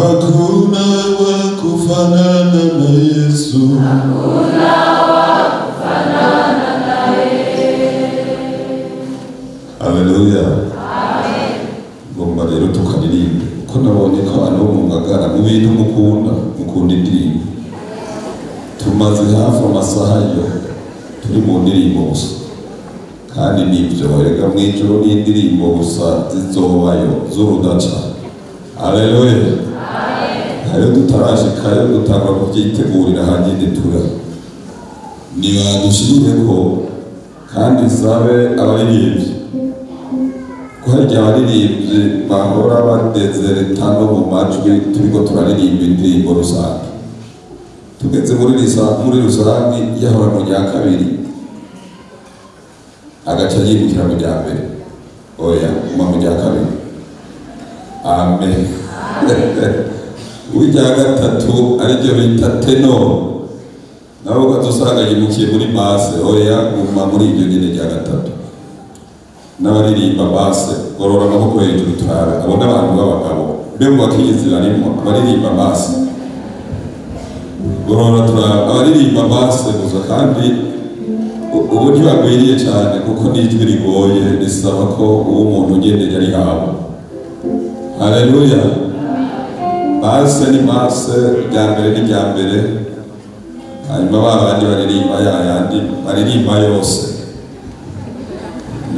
Hakuna wa kufanana na Yesu. Hakuna wa kufanana naye. Haleluya. Amen. Ngomba rero tukaririmbe ko nabonye ko abantu mu ngagara mu bintu mukunda indirimbo. Tumaze hafi amasaha yo turi mu ndirimbo gusa. Kandi nibyo rega mwijoro n'indirimbo gusa zizobayo z'urudaca. Haleluya. Ayo tutarashikayo dutanga kubyitegurira hanyine tura niba dushirire ko kandi sabe abaririmbyi ko harya abaririmbyi bahora badezereta no mu majwi turiko turaririmba indirimbo rusange tugeze muri rusange yahora mu rya kabiri agaca yibukira mu rya mbere oya mu rya kabiri. Amen. Ujya gatatu aribyo bita tenor nawe ukazusanga yimukiye muri base oya guma muri ibyo nyine rya gatatu n'abaririmba base gorora amaboko hejuru turabe abona abantu b'abagabo mbe mu bakigizi barimo abaririmba base gorora turabe abaririmba base gusa kandi ubu ntibagwiriye cyane kuko n'ijwi rigoye risaba ko uwo muntu nyine yari haba. Haleluya. Base ni base rya mbere n'irya mbere hanyuma babandi baririmba yayandi baririmba yose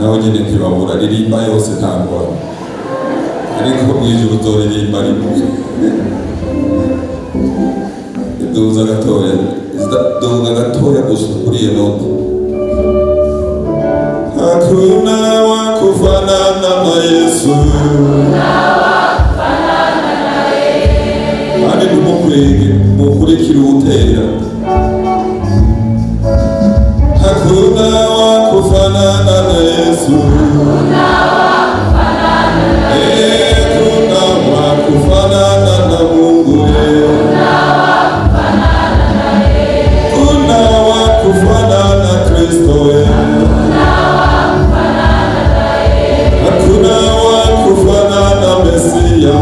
nawe nyine ntibabura ririmba yose ntabwo ariko mwijuru uzoririmba rimwe duza gatoya gusa kuri iyo note. Hakuna wa kufanana na Yesu. Kandi mukurikira utera. Hakuna wa kufanana na Yesu. Hakuna wa kufanana na Mungu. Hakuna wa kufanana na Kristo. Hakuna wa kufanana na Mesia.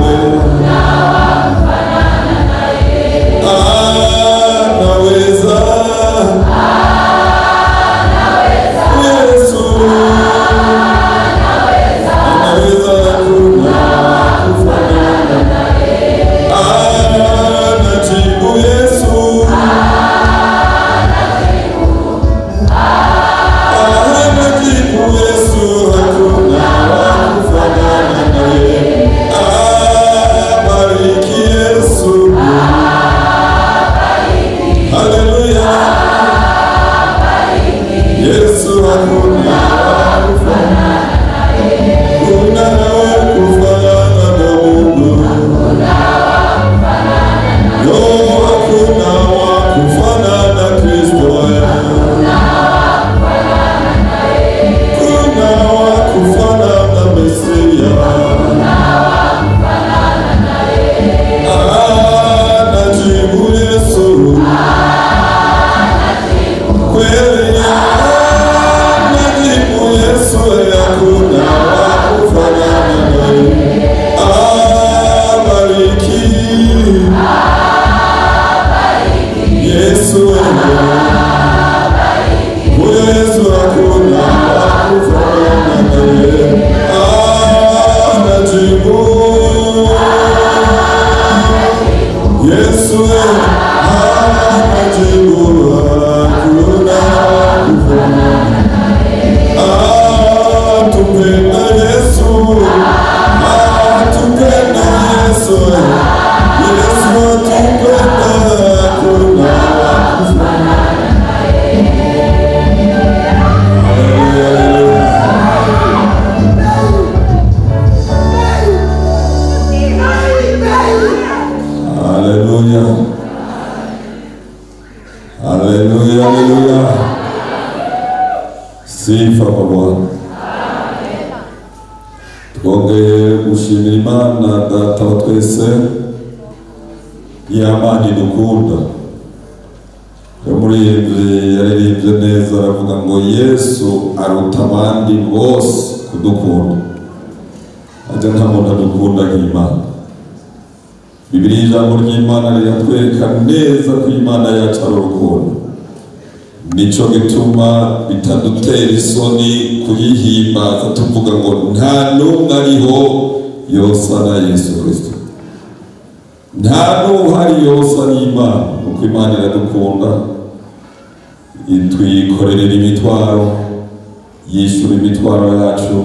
Sifa kwa Bwana. Twongeye gushimira Imana Data wa twese y'Imana dukunda. Umuririmbyi yaririmbye neza aravuga ngo Yesu aruta abandi bose kudukunda. Ajya nta muntu adukunda nk'Imana. Bibiliya ijambo ry'Imana riratwereka neza ko Imana yacu ari urukundo. Nico gituma bitadutera isoni kuyihimbaza tuvuga ngo nta n'umwe ariho yosa na Yesu Kristo. Nta n'uhari yosa n'Imana, kuko Imana iradukunda, itwikorerera imitwaro, yishura imitwaro yacu.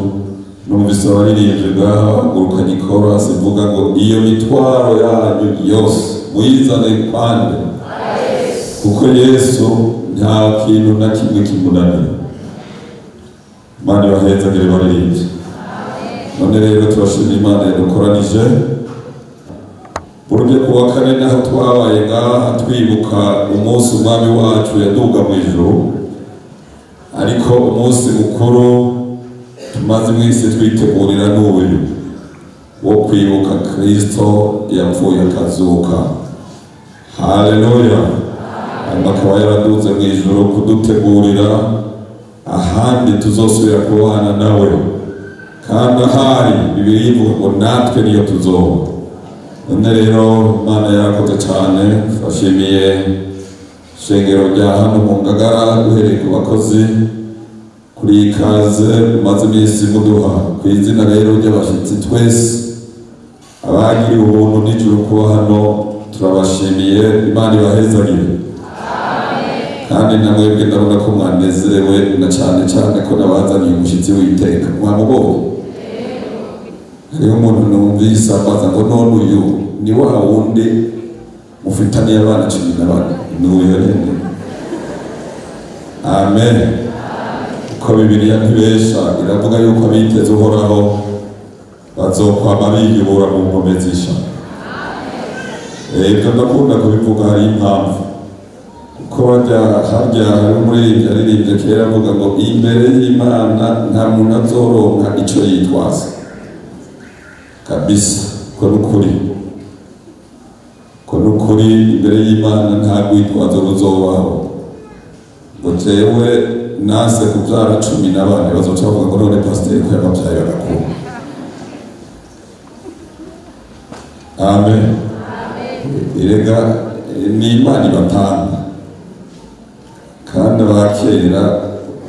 Numvise abaririmbyi ngaha bagurukanye ikorasi ivuga ngo iyo mitwaro yanyu yose muyizane kwande, kuko Yesu nta kintu na kimwe kimunanira. Imana ibahezagire baririmbyi. None rero turashima Imana yadukoranije. Burya kuwa kane naho twabaye ngaha twibuka umunsi umwami wacu yaduga mu ijuru, ariko umunsi mukuru tumaze iminsi twitegurira n'uyu wo kwibuka Kristo yapfuye akazuka. Haleluya. Hanyuma akaba yaraduze mu ijuru kudutegurira ahandi tuzosubira kubana nawe, kandi ahari Bibiliya ivuga ngo natwe niyo tuzoba. None rero Imana yarakoze cyane. Twashimiye shengero rya hano mu Ngagara, duhereye ku bakozi kuri ikaze maze iminsi muduha, ku izina rero ry'abashyitsi twese abagiriye ubuntu n'ijuru kuba hano, turabashimiye. Imana ibahezagire. Kandi namwebwe ndabona ko mwanezerewe, na cyane cyane ko nabazaniye umushyitsi w'iteka. Mwamubonye? Hariho umuntu numvise abaza ngo none uyu ni wa wundi mufitaniye abana 14? N'uyu nyine. Amen. Ko Bibiliya ntibesha, iravuga yuko abiteze Uhoraho bazokwama biyubura mu nkombe z'isha. Ibyo ndakunda kubivuga, hari impamvu. Kuko harya hari umuririmbyi yaririmbye kera avuga ngo imbere y'Imana nta muntu azoronka icyo yitwaza. Kabisa, ko n'ukuri. Ko n'ukuri imbere y'Imana nta rwitwazo ruzobaho. Ngo jewe nase kubyara 14 bazoca bavuga ngo none pasiteri ko yababyaye bagakura. Amen. Erega ni Imana ibatanga, kandi abakera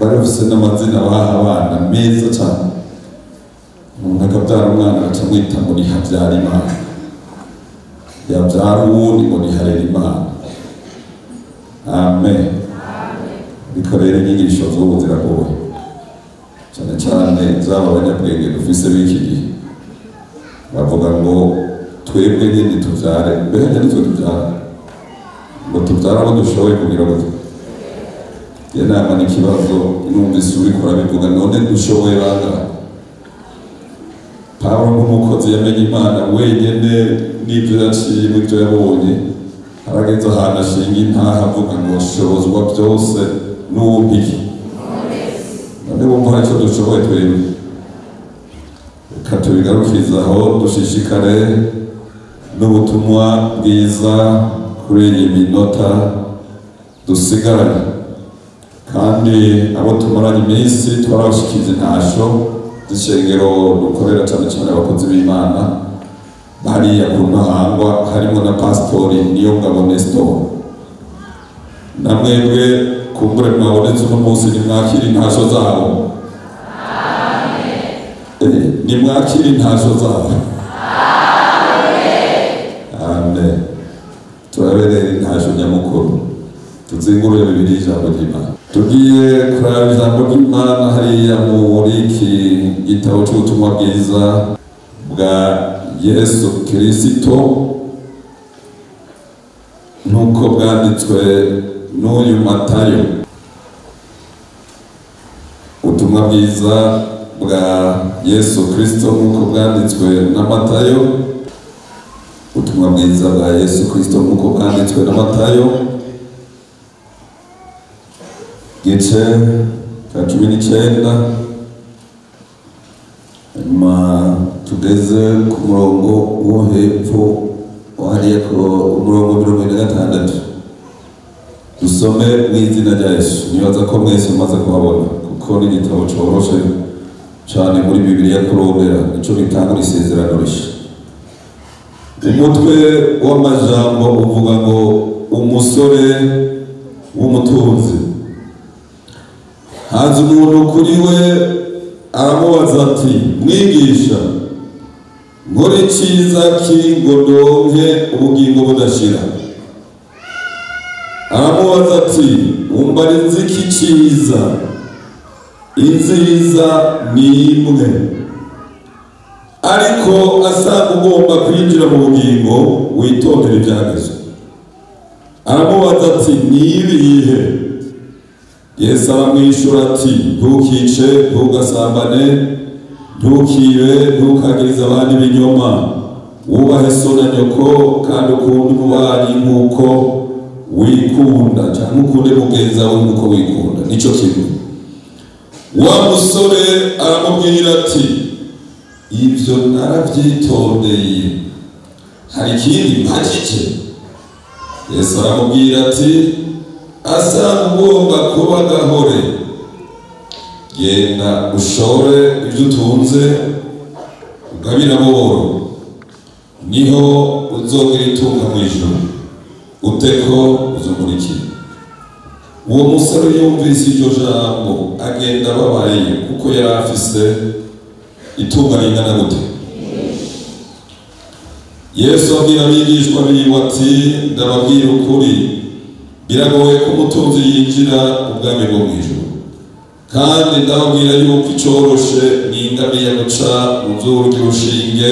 bari bafise n'amazina baha abana meza cyane. Umuntu akabyara umwana acamwita ngo ni Habyarimana, yabyara uwundi ngo ni Harerimana. Amen. Bikorera inyigisho z'ubu ziragoye cyane cyane zaba abanyabwenge dufise b'iki gihe. Bavuga ngo twebwe nyine tubyare, mbega nitwe tubyara, ngo tubyara abo dushoboye kugira ngo inama n'ikibazo. Numvise uri kurabivuga, none dushoboye bangahe? Pawulo nk'umukozi yamenye Imana wenyine n'ibyo yaciye n'ibyo yabonye, arageze ahantu ashinga intaha avuga ngo shobozwa byose n'uwumpiye. None bumva hari icyo dushoboye twebwe. Reka tubigarukirizaho, dushishikare n'ubutumwa bwiza kuri iyi minota dusigaranye. Kandi abo tumaranye iminsi twarabashikiriza intasho z'ishengero dukorera cyane cyane abakozi b'Imana bariya ku Ntahangwa, harimo na Pastori Niyongabo Nestor. Namwebwe kumbure mwabonetse uno munsi, nimwakira intasho zabo. Amen. Nimwakira intasho zabo. Amen. Turabereye intasho nyamukuru. Tuzingurure Bibiliya ijambo ry'Imana. Tugiye kuraba ijambo ry'Imana hariya muri iki gitabo cy'ubutumwa bwiza bwa Yesu Kristo nuko bwanditswe n'uyu Matayo. Ubutumwa bwiza bwa Yesu Kristo nuko bwanditswe na Matayo. Ubutumwa bwiza bwa Yesu Kristo nuko bwanditswe na Matayo, gice cya 19. Tugeze ku murongo wo hepfo wahariye ko umurongo 46. Dusome mu izina rya Yesu. Nibaza ko mwese mumaze kuhabona, kuko ni igitabo cyoroshe cyane muri Bibiliya kurondera, nicyo bitanga isezerano rishya. umutwe w'amajambo uvuga ngo umusore w'umutunzi. haza umuntu kuri we aramubaza ati mwigisha nkore icyiza ki ngo ndonke ubugingo budashira. aramubaza ati umbariza iki cyiza? inziza ni imwe, ariko asanga ugomba kwinjira mu bugingo witondera ibyagezwe. aramubaza ati ni ibihe? Yesu aramwishyura ati ntukice, ntugasambane, ntukibe, ntukagirize abandi ibinyoma, wubahe so na nyoko, kandi ukunde umubanyi nk'uko wikunda, cyangwa ukunde mugenzi wawe nk'uko wikunda. nicyo kimwe. wa musore aramubwira ati ibyo narabyitondeye, hari ikindi mpagike? Yesu aramubwira ati asanga ugomba kuba gahore, genda ushore ibyo utunze ugabira boro, niho uzongera itunga mu ijuru, uteko uzumurikira. uwo musore yumvise iryo jambo agenda ababaye, kuko yari afise itunga ringana gute? Yesu abwira abigishwa biwe ati ndababwira ukuri, biragoye ko umutunzi yinjira mu bwami bwo mu ijuru. kandi ndababwira yuko icoroshe ni ingamiya guca mu zuru ry'urushinge,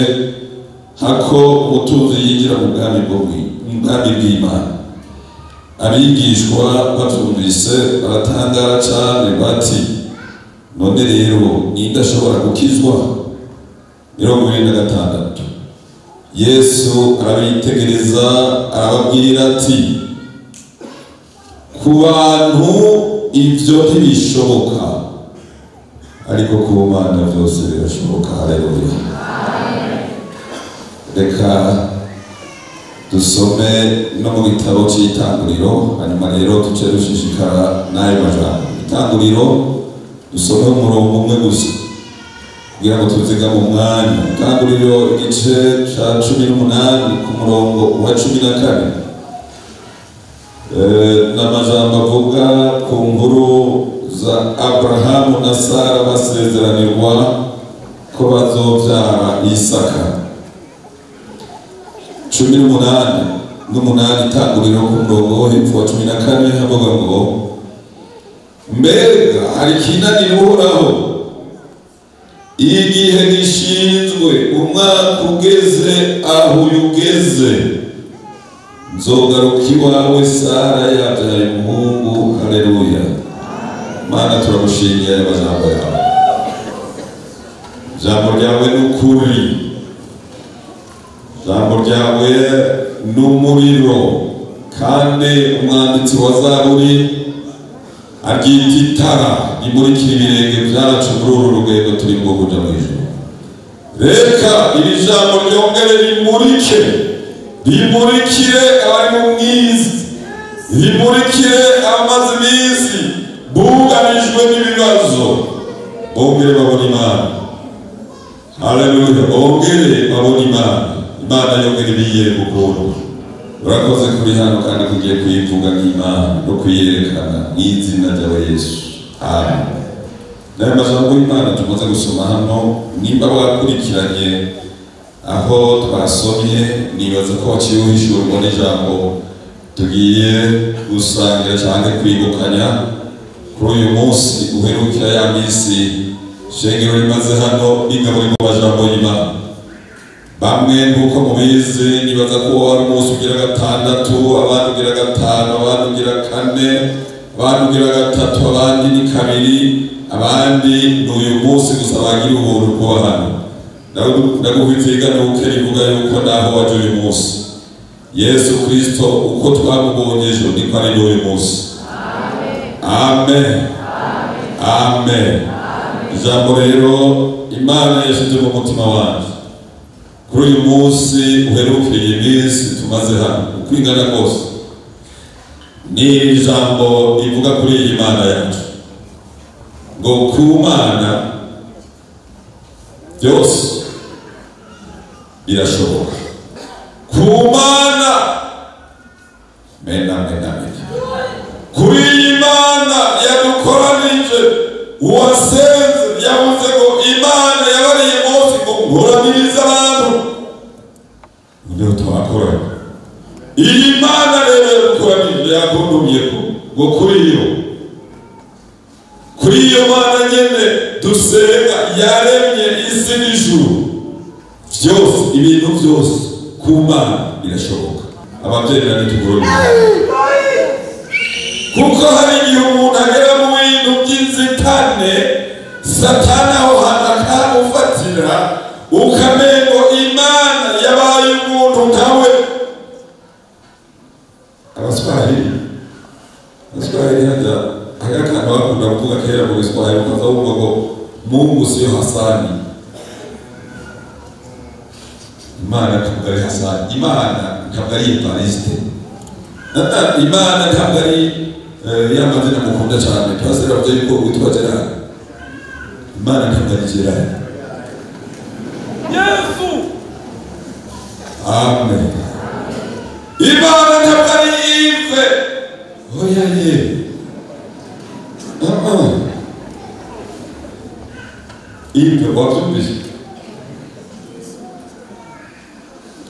hako umutunzi yinjira mu bwami bw'Imana. abigishwa batumvise baratangara cyane bati none rero ninde ashobora gukizwa? 26. Yesu arabitegereza arababwira ati ku bantu ibyo ntibishoboka, ariko ku Mana byose birashoboka. Haleluya. reka dusome no mu gitabo cy'Itanguriro, hanyuma rero tuce dushishikara n'ayo majambo. Itanguriro dusome umurongo umwe gusa kugira ngo tuziga mu mwanya. Itanguriro igice cya 18 ku murongo wa 14. n'amajambo avuga ku nkuru za Abrahamu na Sara basezeranirwa ko bazobyara Isaka. 18 Itanguriro ku murongo wo hepfo wa 14 havuga ngo mbega hari ikinanira Uhoraho igihe gishinzwe umwaka ugeze aho ugeze, nzogaruka iwawe Sara yabyaye umuhungu. Haleluya. Mana turagushimiye aya majambo yawe, ijambo ryawe ni ukuri, ijambo ryawe ni umuriro, kandi umwanditsi wa Zaburi aryita itara rimurikira ibirenge byacu muri uru rugendo turimo kuja mu ijuru. reka iri jambo ryongere rimurikire abari mu mwiza, rimurikire abamaze iminsi bugarijwe n'ibibazo, bongere babona Imana. Haleluya. bongere babona Imana yongere ibiyere ukuntu. urakoze kuri hano kandi kugiye kuyivuga nk'Imana no kuyerekana mu izina rya Yesu. Amen. n'aya majambo y'Imana tumaze gusoma hano, nimba wakurikiranye aho twasomye, nibaza ko waciye uhishurwa n'ijambo tugiye gusangira cyangwa kwibukanya kuri uyu munsi uherukira ya minsi shengero rimaze hano rigabura mu majambo y'Imana. bamwe nk'uko mubizi nibaza ko wari umunsi ugira 6, abandi ugira 5, abandi ugira 4, abandi ugira 3, abandi ni 2, abandi ni uyu munsi gusa bagira ubuntu kuba hano. ndaguhitiga nuko rivuga yuko naho waje uyu munsi Yesu Kristo uko twamubonye ejo niko ari uyu munsi. Amen. Amen. ijambo rero Imana yashyize mu mutima wanjye kuri uyu munsi uherukira iyi minsi tumaze hano, uko ingana rwose ni ijambo rivuga kuri iyi Mana yacu ngo ku Mana byose birashoboka. ku Mana. Mena mena mena. Kuri Imana yadukoranije, uwasenze yavuze ngo Imana yabariye Mose ngo nkoranirize abantu. Ndio twakoranye. Iyi Mana rero yadukoranije yakundumiye ngo kuri iyo Mana nyene dusenga yaremye isi n'ijuru. Vyose ibintu vyose ku Mana birashoboka. Abavyeyi nitugorora. Kuko hari igihe umuntu agera mu bintu by'inzitane, Satani aho akamufatira, ukamengo Imana yabaye umuntu nkawe. Abaswahili hajya akantu bakunda kuvuga kera mu Kiswahili, ukaza wumva ngo Mungu sio Hasani. Imana ntabwo ari Hasani, Imana ntabwo ari Evariste, Imana ntabwo ari ya mazina mukunda cyane. Pastor avuze yuko witwa Gerard. Imana ntabwo ari Gerard. Yesu. Amen. Imana ntabwo ari Yves. Oya ye. Yves wabyumvise?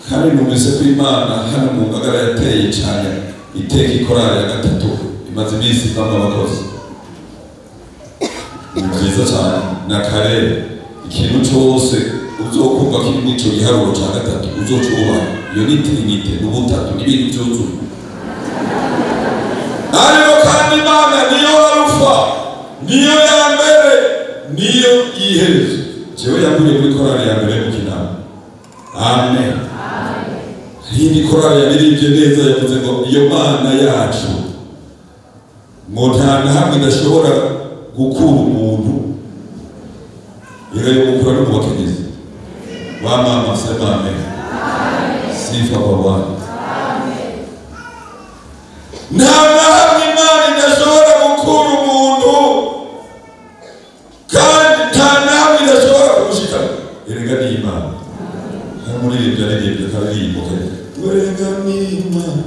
Kandi numvise ko Imana hano mu Ngagara yateye cyane iteka ikorari ya gatatu imaze iminsi ivamo abakozi. Ni byiza cyane na kare ikintu cyose uzokumva kiri mu ico giharuro cya gatatu uzocubaha. Iyo ni trinite n'ubutatu n'ibintu byuzuye. Ariko kandi Imana niyo Alpha, niyo ya mbere, niyo iherezo. Jewe yaguriye muri korari ya mbere mu Kinama. Amen. Iyi korari yaririmbye neza yavuze ngo iyo Mana yacu ngo nta na hamwe idashobora gukura umuntu. Irayo gukura no mu bakenyezi. Wa mama sema amen. Sifa kwa Bwana. Nta na hamwe Imana idashobora gukura umuntu, kandi nta na hamwe idashobora kumushika. Erega ni Imana. Hamuririmbye aririmbye karirimbo kare. Erega ni Imana.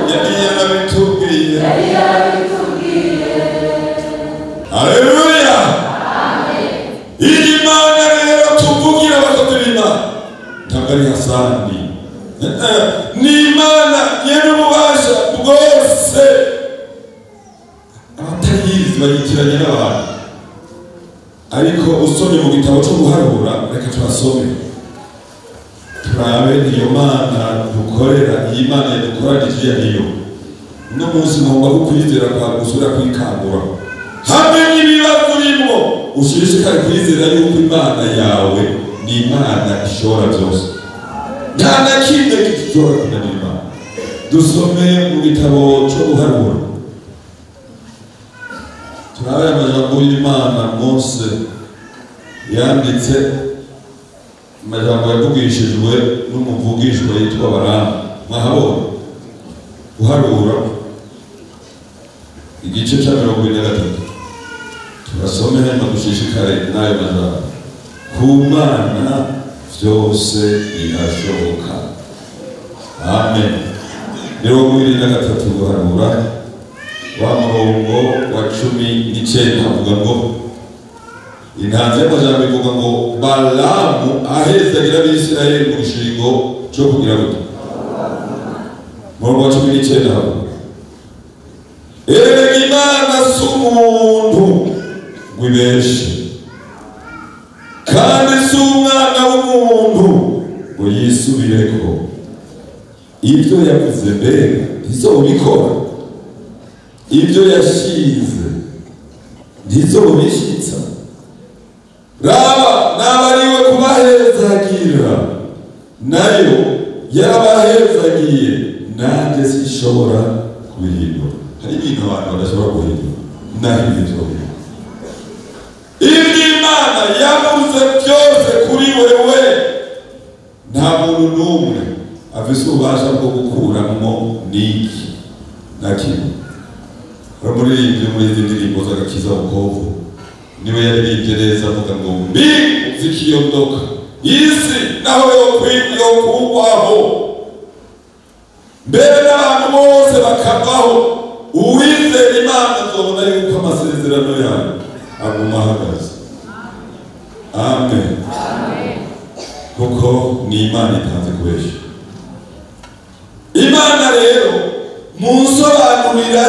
Yari yarabitubwiye. Haleluya. Amen. Iyi Mana rero tuvugira abakotirima ntabwo ari Hasani. Ni Imana nyene ububasha bwose. Abatayizi bayitiranye n'abantu, ariko usomye mu gitabo cyo guharura, reka turasome turabe iyo Mana dukorera. Iyi Mana yadukoranije niyo no munsi ngomba kukwizera kwa gusura kwikangura hamwe n'ibibazo urimo, ushishikare kwizera yuko Imana yawe ni Imana ishobora byose, nta na kimwe gishobora kunanirwa. Dusome mu gitabo cyo guharura turabe amajambo y'Imana Mose yanditse, amajambo yavugishijwe n'umuvugishwa yitwa Balamu. Mwahabona guharura igice cya 23. Turasome hano dushishikare n'ayo majambo. Ku Mana byose birashoboka. Amen. 23 guharura wa murongo wa 19 havuga ngo intanze y'amajambo ivuga ngo Balamu ahezagira abisirayeli mu gishingo cyo kugira gute. Murongo wa 19 havuga erega Imana si umuntu wibeshe, kandi si umwana w'umuntu ngo yisubireko. Ibyo yavuze mbere ntizobikora, ibyo yashize ntizobishitsa. Raba nabariwe kubahezagira, nayo yarabahezagiye, nanjye sinshobora kubihindura. Hari ibintu abantu badashobora guhindura, naho ibyo Imana yavuze byose kuri wewe, nta muntu n'umwe afise ububasha bwo gukuramo n'iki na kimwe. Baramuririmbye muri izi ndirimbo z'agakiza ukovu, niwe yaririmbye neza avuga ngo mbi zikiyondoka isi naho yokugwaho mbere n'abantu bose bakavaho, uwizera Imana azobona yuko amasezerano yayo aguma ahagaze. Amen. Kuko ni Imana itanze kubesha. Imana rero munsobanurira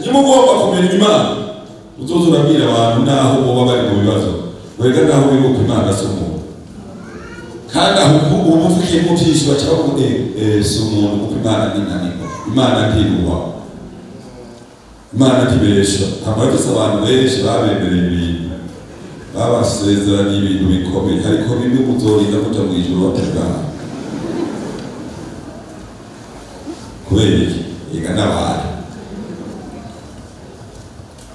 nimugomba kumenya Imana, uzoza urabwira abantu naho boba bari mu bibazo, wega naho wibuka Imana si umuntu, kandi aho ubu uvugiye mu byinshi baca bavuga si umuntu, kuko Imana ni ntaniko, Imana ntibuha, Imana ntibesha. Hamagise abantu benshi babemereye ibintu, babasezeraniye ibintu bikomeye, ariko bimwe muzorinda muja mu ijuru batagana. Kubera iki? Ega n'abantu.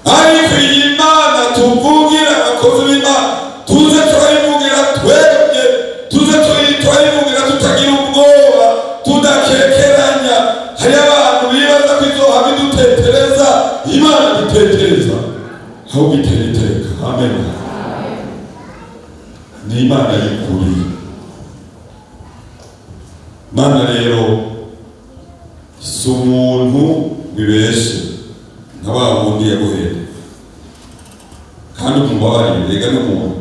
Ariko iyi Imana tuvugira abakozi b'Imana, tuze turayivugira twebwe, tuze turayivugira tutagira ubwoba, tudakekeranya. Hari abantu bibaza ko izohava idutetereza, Imana idutetereza ahubwo itera iteka. Amen. Ni Imana y'ukuri. Imana rero si umuntu bibeshe nka wa wundi yaguhera, kandi umubabarire, rega n'umuntu.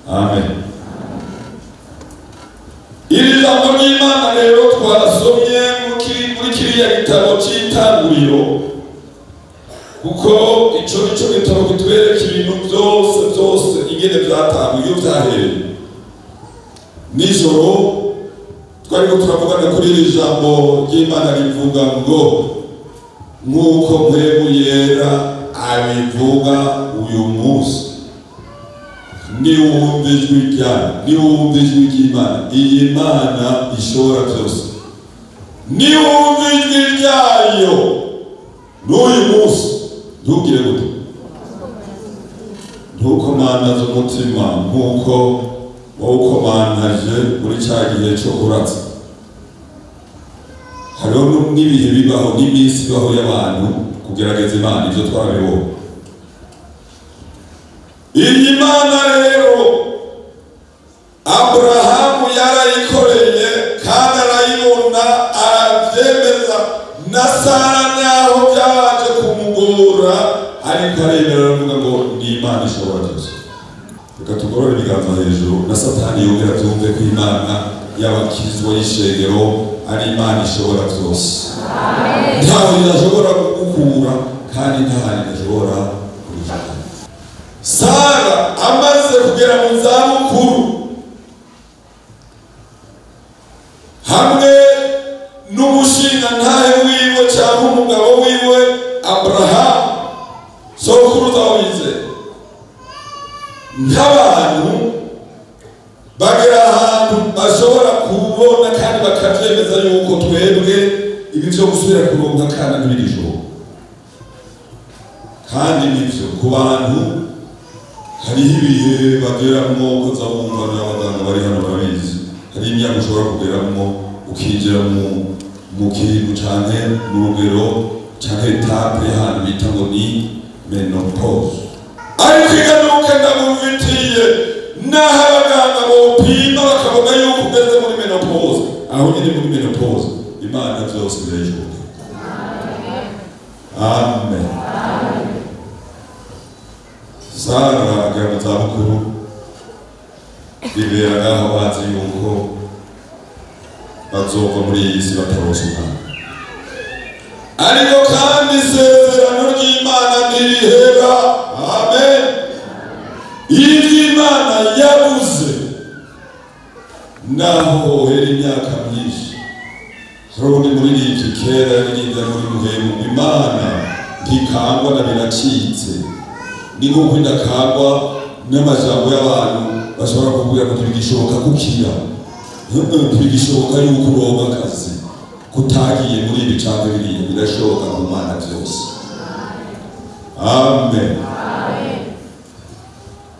Amen. Iri jambo ry'Imana rero twarasomye muri kiriya gitabo cy'Itanguriro, kuko ico nico gitabo kitwereka ibintu byose ingene byatanguye, iyo byahereye. Nijoro twariko turavugana kuri iri jambo ry'Imana rivuga ngo nk'uko mpwemu yera abivuga uyu munsi, niwumva ijwi ry'Imana, iyi Mana ishobora byose, niwumva ijwi ryayo n'uyu munsi, ntugire gute, ntukomandaze umutima nk'uko wawukomandaje muri cya gihe cyo kuratsa. Hariho n'ibihe bibaho n'iminsi ibaho y'abantu kugerageza Imana, ibyo twarabibonye. Iyi Mana rero Aburahamu yarayikoreye kandi arayibona, arabyemeza, na Sara naho byaje kumugora, ariko aremera aravuga ngo ni Imana ishobora byose. Reka tugorore ibiganza hejuru, na Satani yongera byumve ko Imana y'abakizwa y'ishengero ari Imana ishobora byose. Ntaho idashobora kugukura kandi ntaho idashobora kugufata. Sara amaze kugera mu zabukuru, hamwe n'umushinga ntahe wiwe cyangwa umugabo wiwe Aburahamu, sokuruza wizeye, nk'abantu bagera ahantu bashobora kubona kandi bakabyemeza yuko twebwe ibi byo gusubira kuronka kandi ntibigishobora. Kandi nibyo ku bantu hariho ibihe bageramo, ukaza wumva n'abaganga bari hano barabizi, hari imyaka ushobora kugeramo ukinjira mu kintu canke mu rugero canke etape y'ahantu bita ngo ni menopause. Ariko iganuka ndamuvitiye naho abaganga bopima bakabona yuko ugeze muri menopause, aho nyine muri menopause Imana byose birayishoboye. Amen. Sara agera mu zabukuru, bibera ngaho bazi yuko bazova muri iyi si bataronse umwana, ariko kandi isezerano ry'Imana ntirihera. Amen. Iby'Imana yabuze naho hohera imyaka myinshi. Hari muri iki kera yaririmbye muri muhemu, Imana ntikangwa na biracitse, ni nk'uko idakangwa n'amajambo y'abantu bashobora kubwira ngo ntibigishoboka gukira, ntibigishoboka yuko uronka akazi, kutagiye muri ibi canke biriya, birashoboka ku Mana byose. Amen.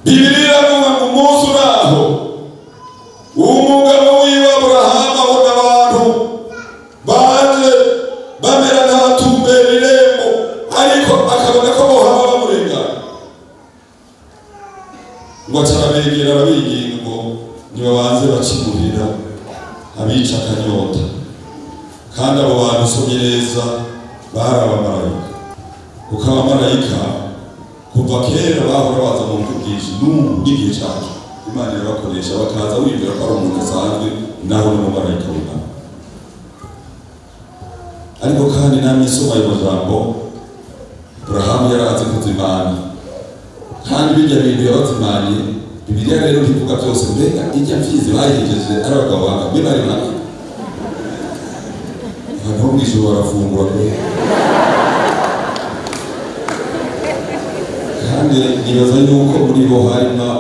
Bibiliya iravuga ngo umunsi uraho umugabo wiwe Aburahamu abona abantu baje bamera nk'abatumbera irembo, ariko akabona ko bohaba bamurengana. ngo acarabegera arabiginga ngo nibabanze bacimurira abica akanyota. Kandi abo bantu usomye neza bari abamarayika, kuko abamarayika kuva kera bahora baza mu buryo bwinshi. N'ubu n'igihe cyacu Imana irabakoresha bakaza wibwira ko ari umuntu asanzwe, naho ni umumarayika w'Imana. Ariko kandi namwe isoma ayo majambo, Aburahamu yarazi kuzimana, kandi bijya bintu yabazimaniye. Bibiliya rero ntivuga byose, mbega ijya mfizi bayihejeje ari abagabo banga mbe bari bane abantu bo mw'ijoro barafungura kandi nibaza yuko muri bo harimo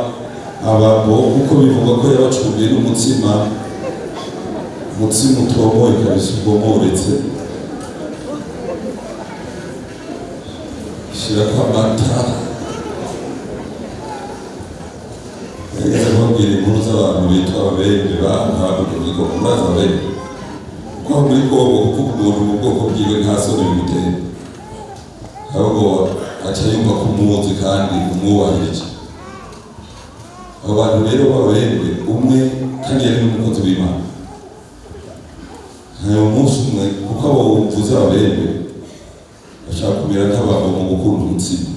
ababo, kuko bivuga ko yabacumbiye n'umutsima utomoye kabisa ugomoretse, shirako amata. Nageze kubabwira inkuru z'abantu bitwa ababembe bahabwa ngo muraza ababembe, kuko muri Kongo kuvuga umuntu mu bwoko bwiwe nta soni bimuteye, ahubwo aca yumva ko umuzi kandi umwubahirije. Abo bantu rero b'ababembe, umwe kandi yari n'umukozi w'Imana. Hari umunsi umwe, kuko abo mvuze ababembe bashaka kumera nk'abantu mu gukunda umutsima,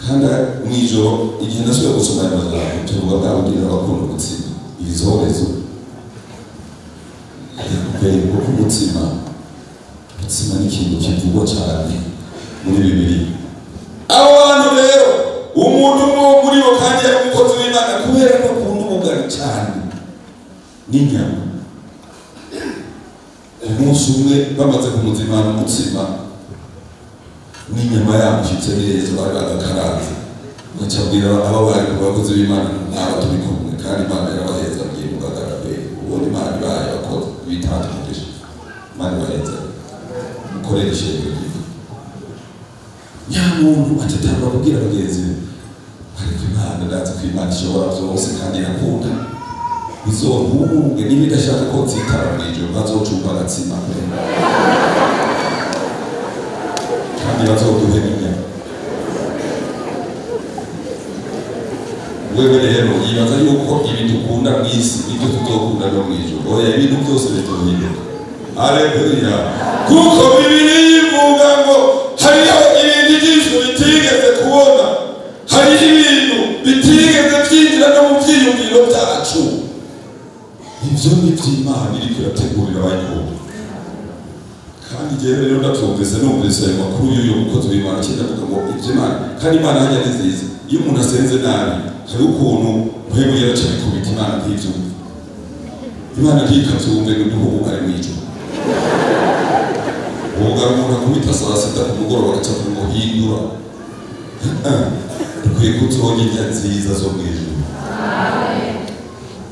kandi mw'ijoro igihe nasubiye gusoma ayo majambo tuvuga bwabwira abakunda umutsima ibizorezo. Kuko umutsima ni ikintu kivugwa cyane muri Bibiliya. Abo bantu rero umuntu umwe muri bo kandi yari umukozi w'Imana, kubera ko akunda umugani cyane n'inyama. Umunsi umwe bamaze kumuzimana umutsima n'inyama yamushyitse neza, bari bagakaranze, bacabwira abo bari ku bakozi b'Imana n'aba turi kumwe, kandi Imana yarabaheza agiye mugagaragara. Ubundi Imana ibaye abakozi bitandukanyije, Imana ibaheza mukoreshe ibintu. Nyamuntu atatanga kubwira bagenzi be, ariko Imana ndazi ko Imana ishobora byose kandi irakunda. Bizontunge niba idashaka ko nzitara mw'ijoro, bazocumba agatsima kandi bazoduhe n'inyama. Wewe rero yibaza yuko ibintu ukunda mw'isi nibyo tutokunda no mw'ijoro. Oya, ibintu byose bituhinduka. Haleluya. Kuko Bibiliya ivuga ngo hariho ibintu ijisho bitigeze kubona, hariho ibintu bitigeze byinjira no mu byiyumviro byacu. Ibyo ni iby'Imana iriko irategurira abayikunda. Kandi jewe rero ndatumvise numvise ayo makuru y'uyu mukozi w'Imana kidavuga ngo iby'Imana, kandi Imana hajya ni nziza. Iyo umuntu asenze nabi, hari ukuntu mpemu yaraca bikubita Imana ntibyumve. Imana ntikabyumve ngo nduhubu ari mw'ijoro. Ubugara umuntu akubita saa sita ku mugoroba agaca kumuhindura. Dukwiye kuturonka indya nziza zo mw'ijoro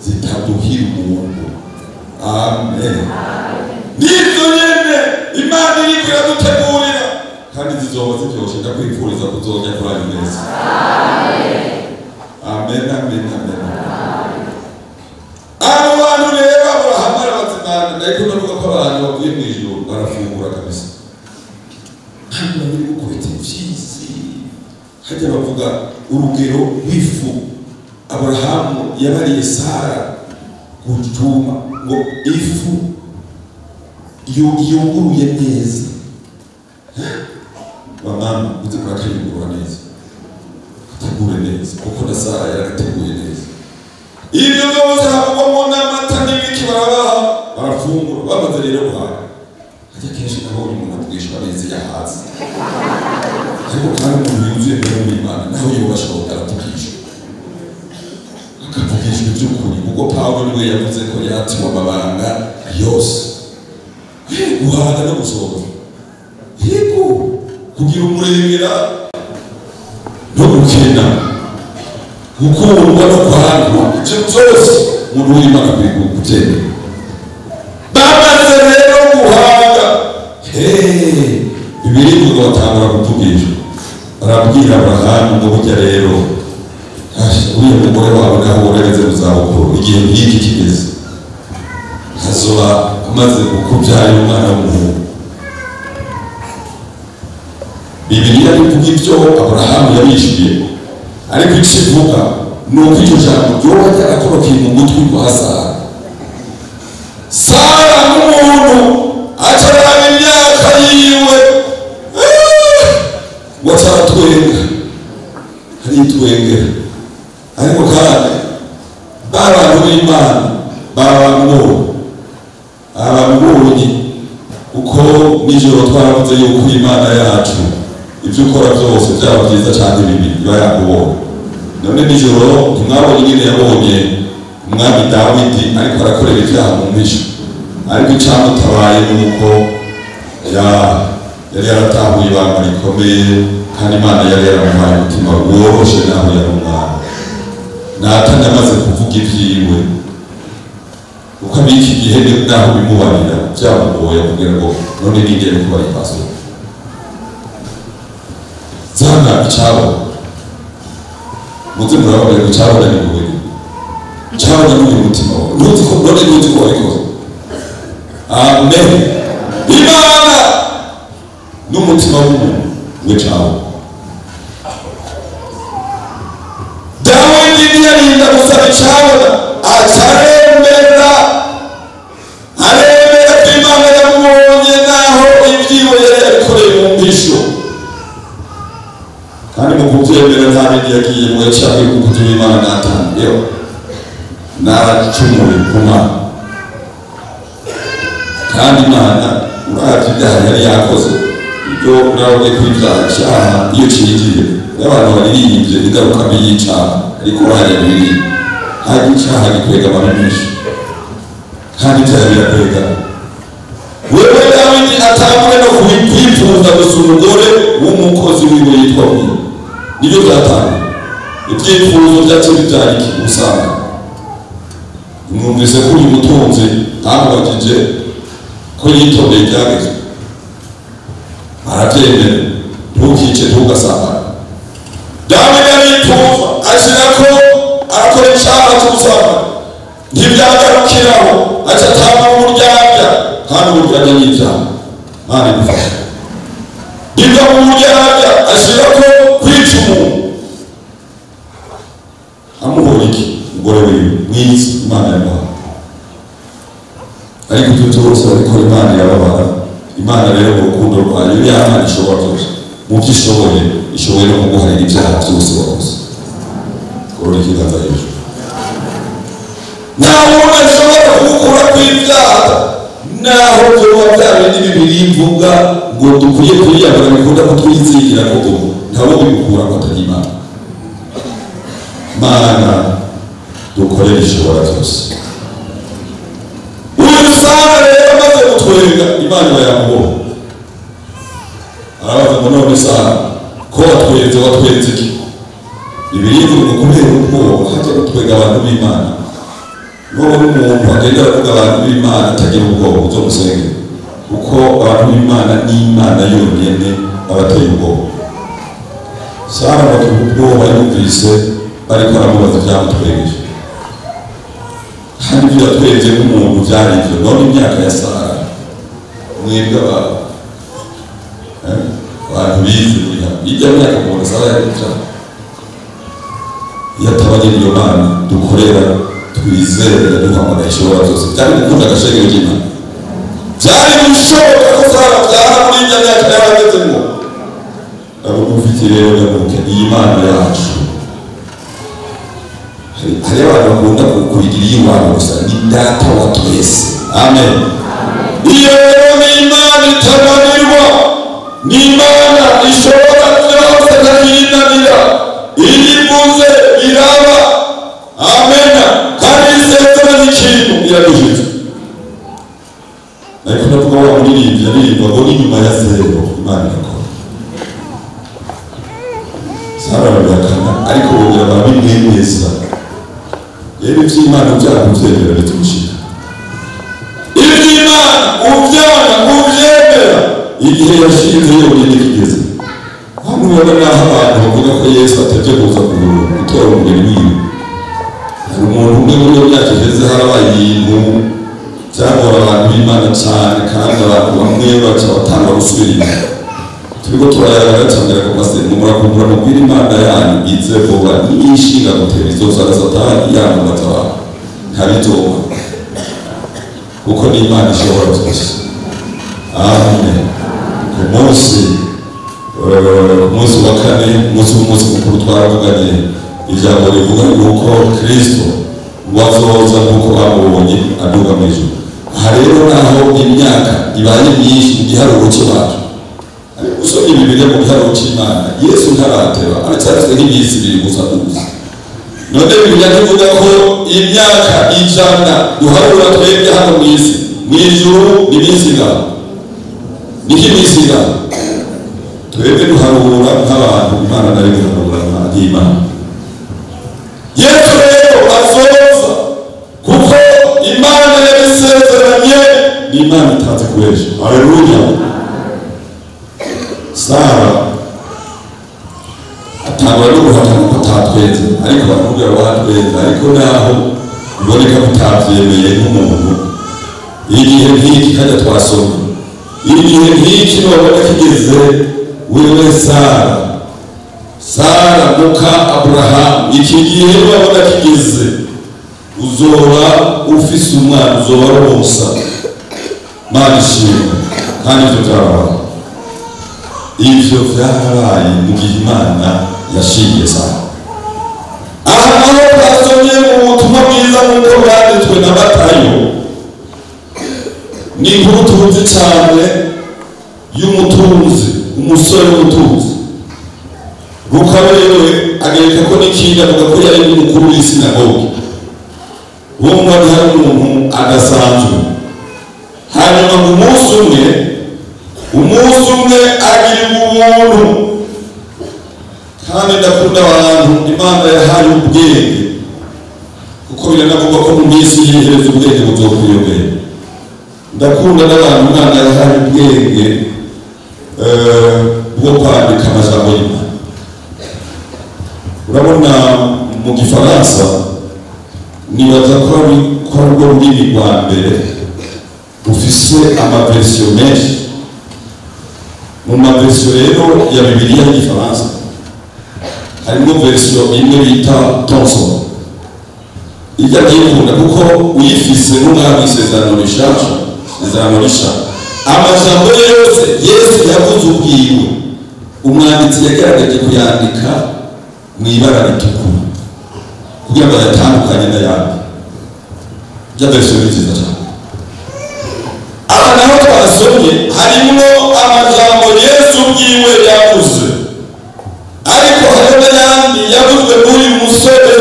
zitaduhira umuntu. Amen. Nizo nyene Imana iriko iradutegurira, kandi zizoba ziryoshe. Ndakwifuriza kuzojya kuri ayo meza. Amen, amen, amen. Abo bantu rero Aburahamu arabazimana, ariko ndavuga ko abantu bavuye mw'ijoro barafungura kabisa. Ntabwo bari gukubita imfizi. Hajya bavuga urugero rw'ifu Aburahamu yabariye Sara gutuma ngo ifu yunguruye neza. Bamama uzi kurakayungurura neza, ategure neza, kuko na Sara yaragateguye neza. Ibyo byose havugwamo n'amata n'ibiki barabaha, barafungura. Bamaze rero guhaha, hajya kenshi nabonye umuntu avugishwa neza iyo ahaze, ariko kandi umuntu yuzuye mbere y'Imana nawe yubashobora aratugishwa, akavugishwa iby'ukuri, kuko Pawulo niwe yavuze ko yatiwe amabanga yose. Guhaga no gusohoza, yego kugira umurengera no gukena, gukundwa no kwandwa, ibyo byose umuntu w'Imana akwiye kubyemera. Bamaze rero guhaga, Bibiliya ivuga batangura kuvugisha, arabwira Aburahamu ngo burya rero uriya mugore wawe naho urageze mu zabukuru, igihe nk'iki kigeze hazoba amaze kukubyara umwana w'umuhungu. Bibiliya ivuga ibyo Aburahamu yabishyuye, ariko ikivuga nuko icyo jambo ryoba ryarakorokeye mu gutwi kwa Sara. Sara nk'umuntu acaraba imyaka yiwe wacaratwenga haritwengera, ariko kandi abantu b'Imana abamubonye kuko nijoro twaravuze yuko Imana yacu ibyo ukora byose byaba byiza cyane bibi iba yakubonye. None nijoro ntimwabonye nyine yabonye umwami Dawidi ariko arakorera ibyaha mu mpisho, ariko icyamutabaye nuko yari yaratahuye ibanga rikomeye, kandi Imana yari yaramuhaye umutima woroshe naho yari umwana. Natani amaze kuvuga ibyiwe kuko abiki gihe naho bimubarira byamugoye kugira ngo none nigere kuba ipastor zana icyabo muze murabona icyabo ni ngowe icyabo ni umutima wawe nuzi ko none nuzi ko ariko amen. Imana n'umutima w'umuntu w'icyabo. Dawidi ntiyarinda gusaba icyabo, aremera ko Imana yamubonye naho ibyiwe yari yabikoreye mu mpisho, kandi mu kubyemera nta bindi yagiye ngo yacyabe kuko turi Imana natangiye naracumuye ku Mana, kandi Imana uravye ibyaha yari yakoze ibyo nawe kwibyaha icyaha iyo kigiye n'abantu baririmbye ingaruka y'icyaha, ariko urahanya bibiri hari icyaha gikwega abantu benshi kandi icyaha birakwega. Wewe Dawidi atangure no kwifuza gusa umugore w'umukozi wiwe yitwa Uriya, nibyo byatanga ibyifuzo byacu bibyara iki usanga mwumvise ko uyu mutunzi amubajije ko yitondeye ibyageze arabyemera, ntukice ntugasambane. Dawidi arifuza ashyira ko arakora icyaha cy'ubusambanyi, ntibyagarukiraho aca atanga uburyarya, kandi uburyarya ni ibyaha. Mana idufashe. Biva mu buryarya ashyira ko kwica umuntu, amuhora iki umugore wiwe mwiza Imana yamuha, ariko ibyo byose ariko Imana yababara. Imana rero mu rukundo rwayo Imana ishobora byose, mu byo ishoboye no kuguharira ibyaha byose wakoze. Korora ikiganza hejuru. Nta muntu ashobora kugukura kw'ibyaha naho byoba byabindi bibiri mvuga ngo dukwiye kwiyambara bikunda ko twizigira ko ntawe bigukura ko atari Imana. Mana dukorera ishobora byose. Uyu Sara rero amaze gutwenga Imana yamubona, arabaza ngo none Sara ko watwenze iki? Bibiri ngo kubera ubwoba hajya gutwenga abantu b'Imana. N'ubu umuntu agenda aravuga abantu b'Imana atagira ubwoba uzomusenge, kuko abantu b'Imana ni Imana yonyine abateye ubwoba. Sara bateye ubwoba yumvise bariko aramubaza ibyamutwengeje, kandi ibyo yatwenze nk'umuntu byari ibyo. None imyaka ya Sara mwebwe abantu bize ijya myaka umuntu Sara yagica yatabagera iyo Mana dukorera twizere duhamagara ishobora byose. Byari gukunda agashegero k'Imana, byari gushoboka ko Sara byara muri ijya myaka yaragezemo. Abagufite rero gamuke iyi Mana yacu, hari abantu bakunda kuyigira iy'Imana gusa, ni data wa twese. Amen. Iyo rero ni Imana itabanirwa, ni Imana ishobora byose ntakiyinanira, irivuze iraba. Amen. Kandi isezerano n'ikintu iraduhiza. Ariko ndavuga wa muririmbyi aririmba ngo n'inyuma ya zero Imana irakora. Sara arabihakana ariko bongera barabimwemeza. Rero iby'Imana byakubyemera bitumushyira, iby'Imana ubyanga ubyemera igihe yashinze yonyine kigeze. Hano ubona naho abantu bavuga ko Yesu atajya kuza gutora umubiri wiwe. Hari umuntu umwe muri iyo myaka iheze harabaye ibintu byagora abantu b'Imana cyane, kandi abantu bamwe baca batanga gusubira inyuma. turiko turayagara cyane ko pasiteri murakumbura mubwira imana yanyu ize vuba n'ishinga gutera izozana satani yamamaza abantu ntabitoba kuko ni imana ishobora byose. Amen. Ku munsi wa kane umunsi mukuru twaravuganye ijambo rivuga yuko Kristo wazoza nk'uko bamubonye aduga mu ijuru. Aha rero naho imyaka ibaye myinshi mu giharuro cy'abantu usomye Bibiliya mu giharuro cy'Imana Yesu ntarateba aracyafite nk'iminsi 2 gusa gusa. None Bibiliya ivuga ko imyaka 100 duharura twebwe hano mu isi mu ijuru ni iminsi ingana n'iminsi ingana twebwe duharura nk'abantu Imana nayo iharura nk'Imana. Yesu rero azoza kuko Imana yabisezeranye ni Imana itazi kubesha. Haleluya. Sara atangwa no guhatana ko tatweze ariko baramubwira batweze ariko naho biboneka kutavyemeye nk'umuntu igihe nk'iki kajya twasoma igihe nk'iki nobona kigeze wewe Sara muka Abraham iki gihe babona kigeze uzoba ufise umwana uzoba rosa Mana ishimwe kandi ivyo byarabaye. Ivyo byarabaye mu gihe Imana yashingiye Sara. Aha naho twasomye mu butumwa bwiza nk'uko bwanditswe na Matayo ni inkuru tuzi cyane y'umutunzi umusore w'umutunzi. Luka rero agereka ko n'ikindi avuga ko yari umukuru w'isinagogi wumva hari umuntu adasanzwe. Hanyuma umunsi umwe agira ubuntu kandi ndakunda abantu Imana yahaye ubwenge kuko biranavuga ko mu minsi y'iherezo ubwenge buzokwiyongera. Ndakunda n'abantu Imana yahaye ubwenge bwo kwandika amajambo y'Imana. Urabona mu Gifaransa nibaza ko ari urwo rurimi rwa mbere rufise amaversiyo menshi. Mu maversiyo rero ya Bibiliya y'Igifaransa harimo versiyo imwe bita Thomson. Ijya byikunda kuko uyifise n'umwami isezerano rishasha amajambo yose Yesu yavuze ubwiwe umwanditsi yagaragaje kuyandika mu ibara ritukura kugira ngo yatandukanye n'ayandi. Ijya versiyo nziza cyane. Aha naho twasomye harimo amajambo Yesu ubwiwe yavuze ariko hariho n'ayandi yavuzwe muri musore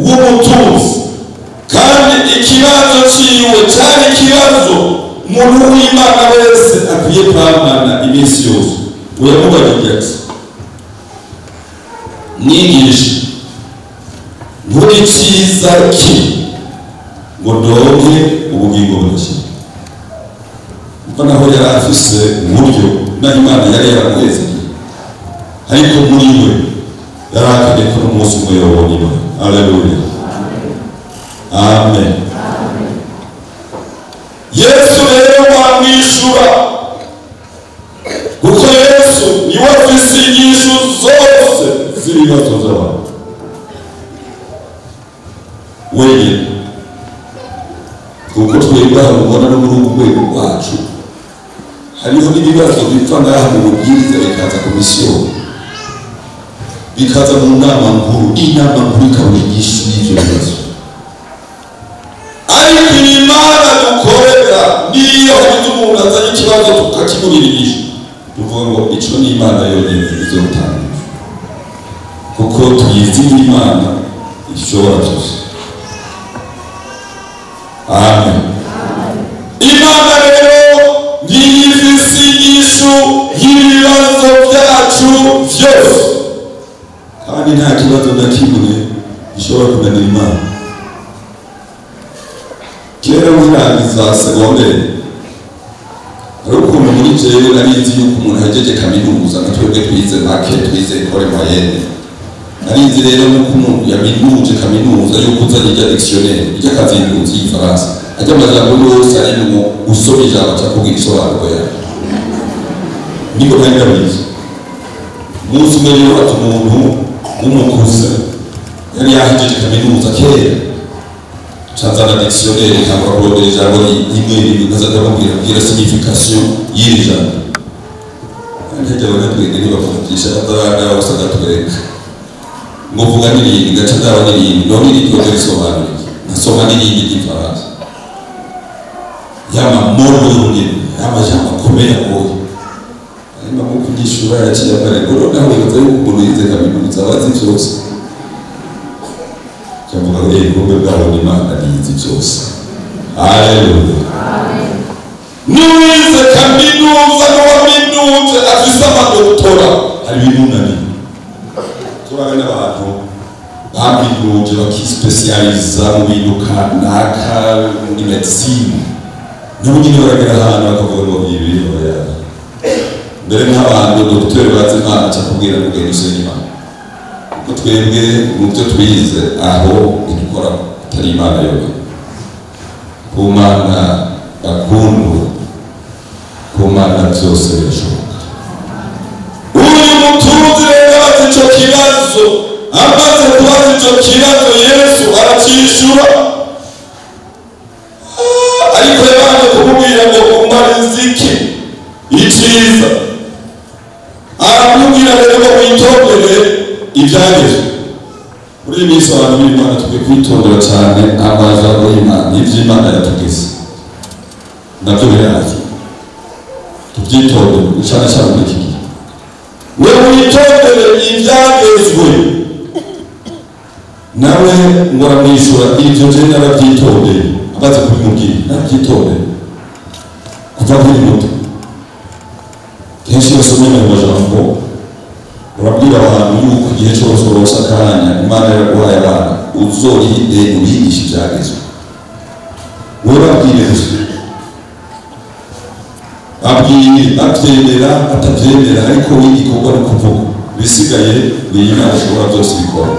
w'umutunzi kandi ikibazo ciwe cyari ikibazo umuntu w'Imana wese akwiye kwamana iminsi yose. Uyamubajije ati mwigisha muri cyiza ki ngo ndonke ubugingo budashira. Mva naho yari afise uburyo naho Imana yari yaramuheze ariko muri we yari akwiye ko n'umunsi umwe yobona Imana. Haleluya. Amen. Yesu rero wamwishura kuko Yesu niwe afise inyishu zose z'ibibazo by'abantu wenyine kuko twebwe mubona no muri ubu rwego rwacu hariho n'ibibazo bipfa ngaha mu bubwiriza bikaza komisiyo bikaza mu nama nkuru ikabona inyishu y'ibyo bibazo. Ariko Imana dukorera niyo hari umuntu azanye ikibazo tukakimurira inyishu tuvuga ngo ico ni Imana yonyine izotanga kuko tuyizi Imana ishobora byose. Amen. Imana rero niyifise inyishu y'ibibazo byacu byose kandi nta kibazo na kimwe gishobora kunanira Imana. Kera nkirangiza segonderi hari ukuntu muri jewe nari nzi yuko umuntu yajeje kaminuza na twebwe twize make twize ekole moyenne. Nari nzi rero nuko umuntu yaminuje kaminuza yuko uzanye ijya dictionnaire ijya kazinduzi y'Ifaransa ajya amajambo yose arimo usoma ijambo cyangwa igisobanuro yayo niko nari ndabizi umunsi umwe rero haza umuntu w'umukuze yari yahejeje kaminuza kera canzana dictionnaire ntabwo kurondera ijambo rimwe rimwe nkaza ndamubwira signification y'iri jambo ntijya banatwenge ntibavugisha ataranga usanga twereka ngo vuga n'irindi gaca ndaba n'irindi none irindi ryo risobanura nasoma n'irindi ry'ifaransa y'amamoro y'urugendo y'amajambo akomeye agoye arimo mu kunyishura yaciye amarego naho bibaza yuko umuntu yize kaminuza abazi byose cyangwa ngo ubumwe bwabo n'Imana niyizi byose. Haleluya. Nuwize kaminuza n'uwaminuje afise amadoktora hari ibinunani turabona abantu baminuje bakispecializa mu bintu kanaka muri medicine nabo nyine baragera ahantu bakavuga ngo ibi oya mbere nk'abantu dogiteri bazi Imana cyakubwira ngo genda Imana ko twebwe mu byo twize aho idukora atari Imana yobe ku Mana bakundwa ku Mana byose birashoboka. Uyu mutunzi rero abaza icyo kibazo amaze kubaza icyo kibazo Yesu aracyishura ariko yabanje kumubwira ngo umarize iki iciza aramubwira rero ngo witondere ibyageze muri iyi minsi abantu b'Imana tukwiye kwitondera cyane amajambo y'Imana iby'Imana yatugeze nabyo birazi tubyitondere cyane cyane muri iki gihe wewe witondere ibyagezwe nawe ngo aramwishyura ibyo je narabyitondeye amaze kubimubwira narabyitondeye kuva kuri muto kenshi basomye mu majambo urabwira abantu yuko igihe cyose uronse akanya Imana yaraguhaye abana uzorinde ubigisha ibyagezwe wowe babwire gusa abwire abyemera atabyemera ariko w'igikorwa no kuvuga bisigaye n'Imana ishobora byose bikora.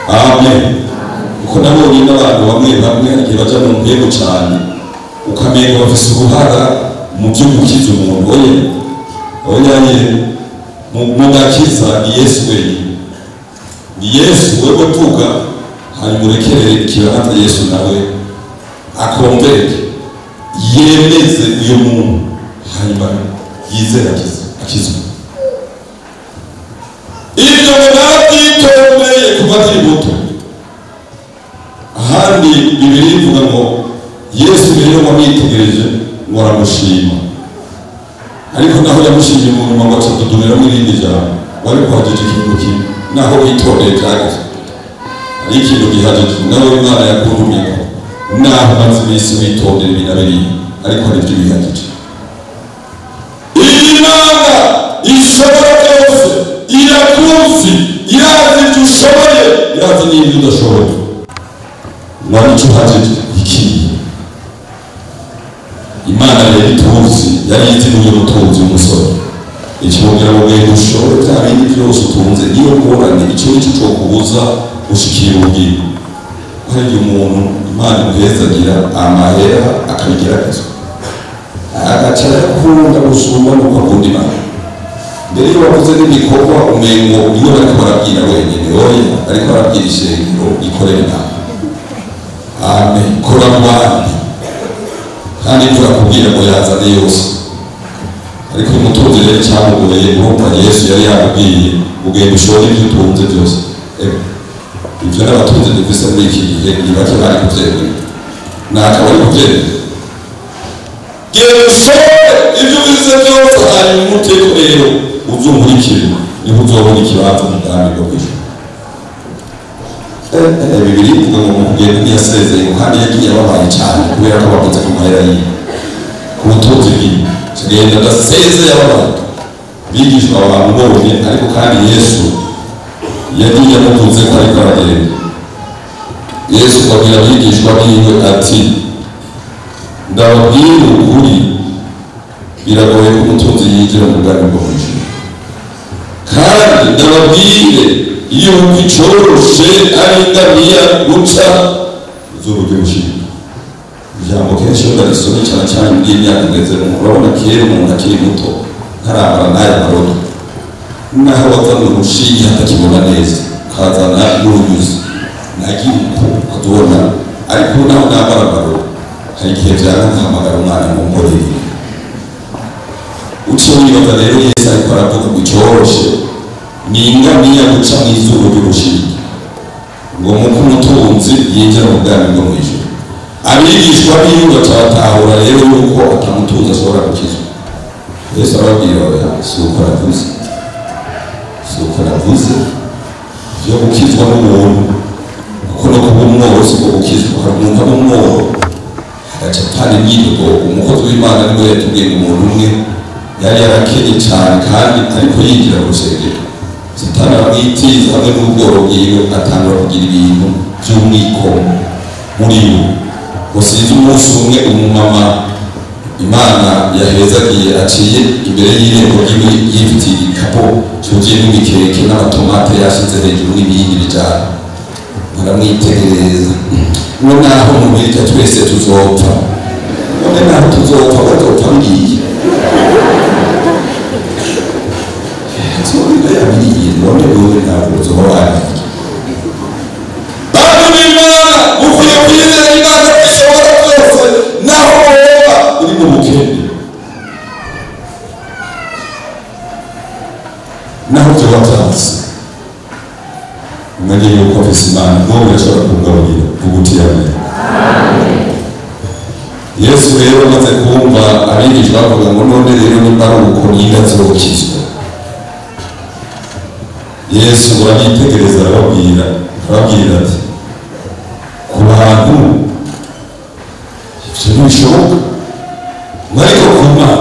Amen. Uko nabonye n'abantu bamwe bamwe igihe baja mu ntego cyane ukamenga bafise uruhara mu byo gukiza umuntu oye mu gakiza ni Yesu wenyine ni Yesu wewe vuga hanyuma urekerere ikibanza Yesu nawe akonvereke yemeze uyu muntu hanyuma yizera akizwa. Ibyo narabyitondeye kuva akiri muto ahandi Bibiliya ivuga ngo Yesu rero wamwitegereje ngo aramushima ariko naho yamushimye mu nyuma ngo atudumira mu rindi jambo wari kwagije ikintu kimwe naho witondeye cyageze ari ikintu gihagije nawe Imana yakurumye naho maze iminsi witondera ibinabiri ariko hari ibyo bihagije. Imana ishobora byose irakuzi irazi ibyo ushoboye irazi n'ibyo udashoboye wari icyo uhagije ikiye Imana rero ituzi yari izi n'uyu mutunzi w'umusore ikimubwira ngo wenda ushobore bya bindi byose utunze niyo ngorane icyo nicyo cyo kubuza gushikira ubwira hari umuntu Imana imuhezagira amahera akabigerageza agaca yakunda gusumba nuko akunda Imana mbere iyo wakoze n'ibikorwa umengo iyo bariko barabwira wenyine oya ariko barabwira ishengero ikorera Imana. Amen. Kora mwami kandi turakubwira ngo yazane yose ariko umutunzi rero cyamugoye urumva Yesu yari yamubwiye ugenda ushobora ibyo utunze byose ibyo n'abatunzi dufise muri iki gihe ni bake bari kubyemera nakaba ari kubyemera genda ushobore ibyo ubize byose hanyuma umuteko rero uzumurikire niho uzobona ikibanza mu bwami bwo kw'ijuru. Bibiliya ivuga ngo mugende ntiyasezeye kandi yagiye ababaye cyane kubera ko bakoze ku mahera yiwe ku butunzi bwiwe kigenda adasezeye ababaye bigishwa abantu bonyine ariko kandi Yesu yagiye amutunze ko ariko aragenda. Yesu abwira abigishwa biwe ati ndababwira ukuri biragoye ko umutunzi yinjira mu bwami bwo kw'ijuru kandi ndababwire iyo bicoroshe ari ingamiya guca uzoruge gushika ijambo kenshi ndarisomye cyane cyane muri imyaka ngeze urabona kera umuntu akiri muto ntarabara n'aya marodo naho wazana urushinge atakibona neza kazana n'urunyuzi nagiye kudubona ariko naho nabarabaro hari igihe byanahamagara umwana mu mborere uciye wibaza rero Yesu ariko aravuga ngo cyoroshe ni ingamiya guca mu izuru ry'urushinge ngo muko umutunzi yinjira mu bwami bwo mu ijuru abigishwa biwe batatahura rero yuko atamutunzi ashobora gukizwa Yesu arababwira oya si uko navuze yo gukizwa n'umuntu kuko no kuba umworo si ko gukizwa hari umuntu aba umworo agaca atana imyidogo umukozi w'Imana niwe yatubwiye umuntu umwe yari yarakenye cyane kandi ariko yinjira mu rusengero Satani aramwitiza hamwe n'ubworo bwiwe atangura kugira ibintu by'umwikomo muri we usize umunsi umwe umumama Imana yahezagiye aciye imbere y'irembo ry'iwe yifitiye igikapo cyuzuye n'imikeke n'amatomate yashize hejuru n'ibindi bijana baramwitegereza ngo naho mu birya twese tuzopfa none naho tuzopfa bazopfa ngiye Sorry yabiriye none wowe ntabwo uzoba wabiriye bantu b'Imana ukwiye kwizera Imana ishobora byose naho woba uri mu bukene naho byo watanze umenye yuko afise Imana n'uwo urashobora kugaburira ubutiyane Yesu rero amaze kumva abigishwa bavuga ngo none rero nimba ari uko ninda zokizwa Yesu arabitegereza arababwira ati ku bantu ibyo ntibishoboka ariko ku Mana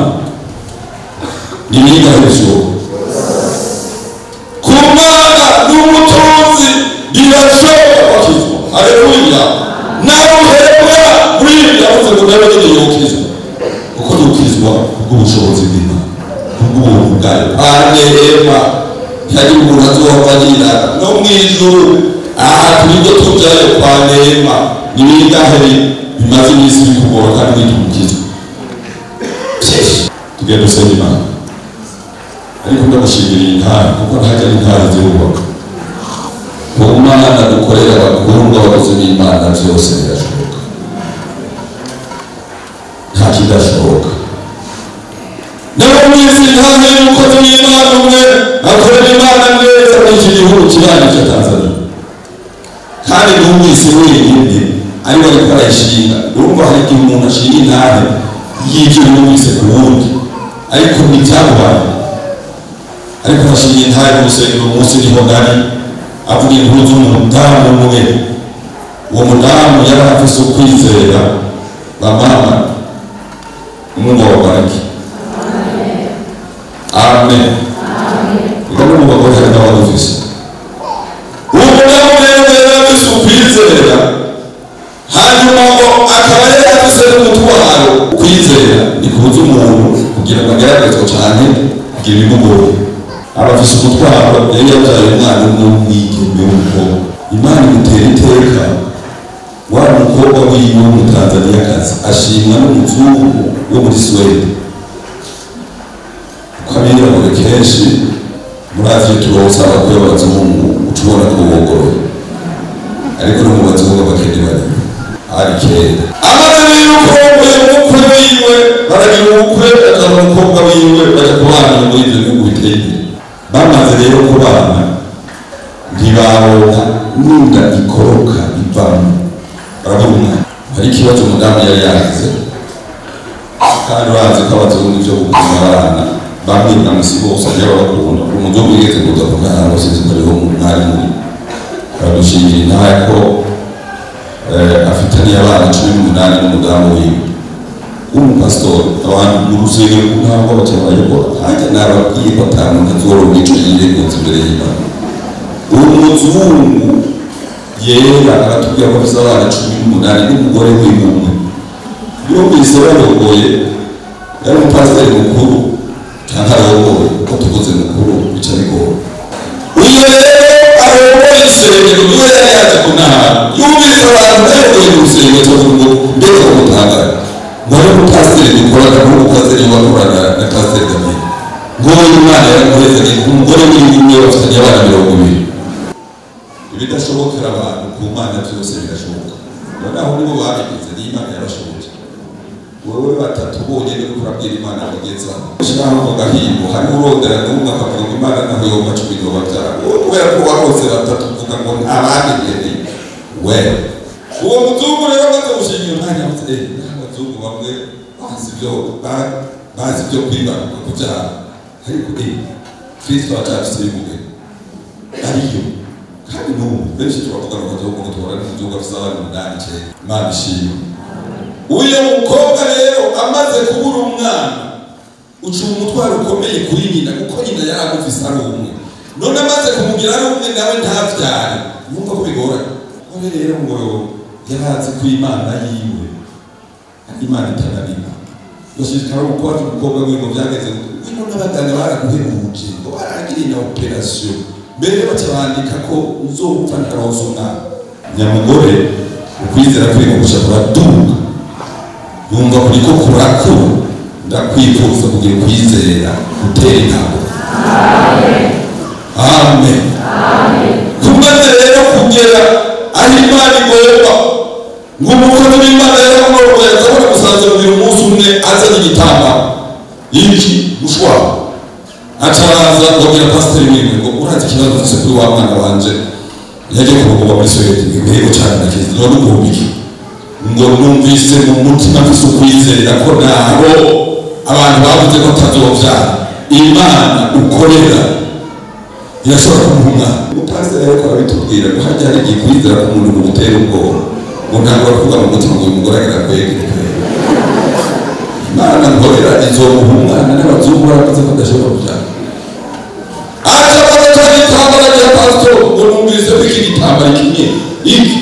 n'ibintu bishoboka ku Mana n'umutunzi birashoboka bakizwa haleluya nawe uhebwa muri ibi yavuze ngo nawe nyine yokizwa kuko dukizwa kubw'ubushobozi bw'Imana kubw'ubuntu bwayo anehema ntihagire umuntu azobabarira no mu ijuru turibyo tujyayo kwa Neema n'ibidahari bimaze iminsi bikugora kandi bitumukiza tugenda dusaba Imana ariko ndagushimira intara kuko ntajya intara zirubaka mu Mana dukorera abakundwa abakozi b'Imana byose birashoboka nta kidashoboka nawe mwese ntahe y'umukozi w'Imana umwe akorera Imana neza muri iki gihugu kibanyi cya Tanzania kandi n'umwese wenyine ariko ariko arayishinga urumva hari igihe umuntu ashinga intare y'ibyo n'umwese ku wundi ariko ntibyamubaye ariko ashinga intare mu rusengero munsi niho ngari avuga inkuru z'umudamu umwe uwo mudamu yari afise ukwizera bamama Mungu awabariki amen igomba mu bagore hari n'abadufise uwo mudamu rero yari afise ukwizera hanyuma ngo akaba yari afise n'umutwaro ukwizera ni kubuza umuntu kugira ngo agaragazwe cyane kugira ibimugoye abafise umutwaro yari yabyaye umwana w'umwigeme w'umukobwa Imana imutera iteka wa mukobwa wiwe w'umutanzaniyakazi ashimwa n'umuzungu wo muri Sweden kwamira ngo kenshi muri Aziya turonsa abakwe b'abazungu ucubona ko bogoroye ariko no mu bazungu abakene bari ari kera amaze rero umukobwa umukwe wiwe baragira ubukwe akaba umukobwa wiwe baja kubana muri ibyo bihugu biteye imbere bamaze rero kubana ntibaronka n'inda ikoroka ivamo barabona hari ikibazo umudamu yari yagize kandi bazi ko abazungu ibyo gukunda abana bamwe namusi bose ajya bakunda umuzungu yigeze kuza ku mwana sinzi ko ariho mwari muri baradushingira intara ko afitaniye abana 18 n'umudamu wiwe w'umupasitori abantu mu rusengero ntabwo baca bayobora hajya n'ababwiye ko atanu ntazoroga ico yirekunze imbere y'Imana umuzungu yera aratubwira ko afise abana 18 n'umugore w'imumwe yumvise barogoye yari umupasiteri mukuru cyangwa arogoye uko tuvuze mukuru bica bigora uyu rero arogoye isengero niwe yari yaje kunara yumvise abantu bayoboye mu rusengero tuvuga ngo mbega umutangara mwari umupasiteri dukorana n'umupasiteri wakorana na pasiteri Damien ngo Imana yaramuhezanye umugore w'imwe bafitanye abana 20. Ibidashobokera abantu ku Mana byose birashoboka. Noneho nibo babigize n'Imana yarashoboye. Wowe batatu bonyine uri kurabwira Imana kugeza ushaka ko gahimbo hari urondera n'umwe akavuga Imana naho yo macumi no babyara. Kubera ko wakoze batatu uvuga ngo abandi we uwo muzungu rero amaze gushingira umwanya muze n'abazungu bamwe bazi byo kwibaruka kubyara ariko Kristo atabisibuke ariyo kandi n'ubu benshi turavuga ngo bazungu tubara n'inzoga z'abantu n'anje Imana ishimwe. Uyo mukobwa rero amaze kubura umwana uca umutwaro ukomeye kuri nyina kuko nyina yaragufise ari umwe none amaze kumugira ari umwe nawe ntavyare numva ko bigoranye. None rero ngo yarazi ko Imana yiwe Imana itanabina yoshikara gukora umukobwa w'ingo byageze ngo n'abaganga baraguhebuje ngo baragira na operation mbere bacabandika ko uzopfa ntarozona nyamugore ukwizera kuri ngo gushaka duka yumva kuri ko kurakuru ndakwifuza kugira kwizera gutera intambwe. Amen. Amen. Kumaze rero kugera aho Imana igomba ngo umukozi w'Imana yaramworoye akabona gusanzira umunsi umwe azanye igitamba iki mushwara acaza kubwira pasiteri wiwe ngo urazi ikibazo cyose kuri wa mwana wanje yagiye kuvuga muri Sweden ngego cyane nakizi none ububiki ngo numvise mu mutima mfise ukwizera ko nabo abantu bavuze ko tazovyara Imana ukorera irashobora kumuha. Pasiteri ariko arabitubwira ko hajya hari ikwizera ku muntu gutera ubwoba ngo ntabwo bavuga mu mutima ngo umugore arakwegera Imana ngorera izomuha umwana n'abazungu baravuze ko adashobora kubyara. Aja bagatwara igitambara cya pasiteri ngo numvise ko iki gitambara kimwe iki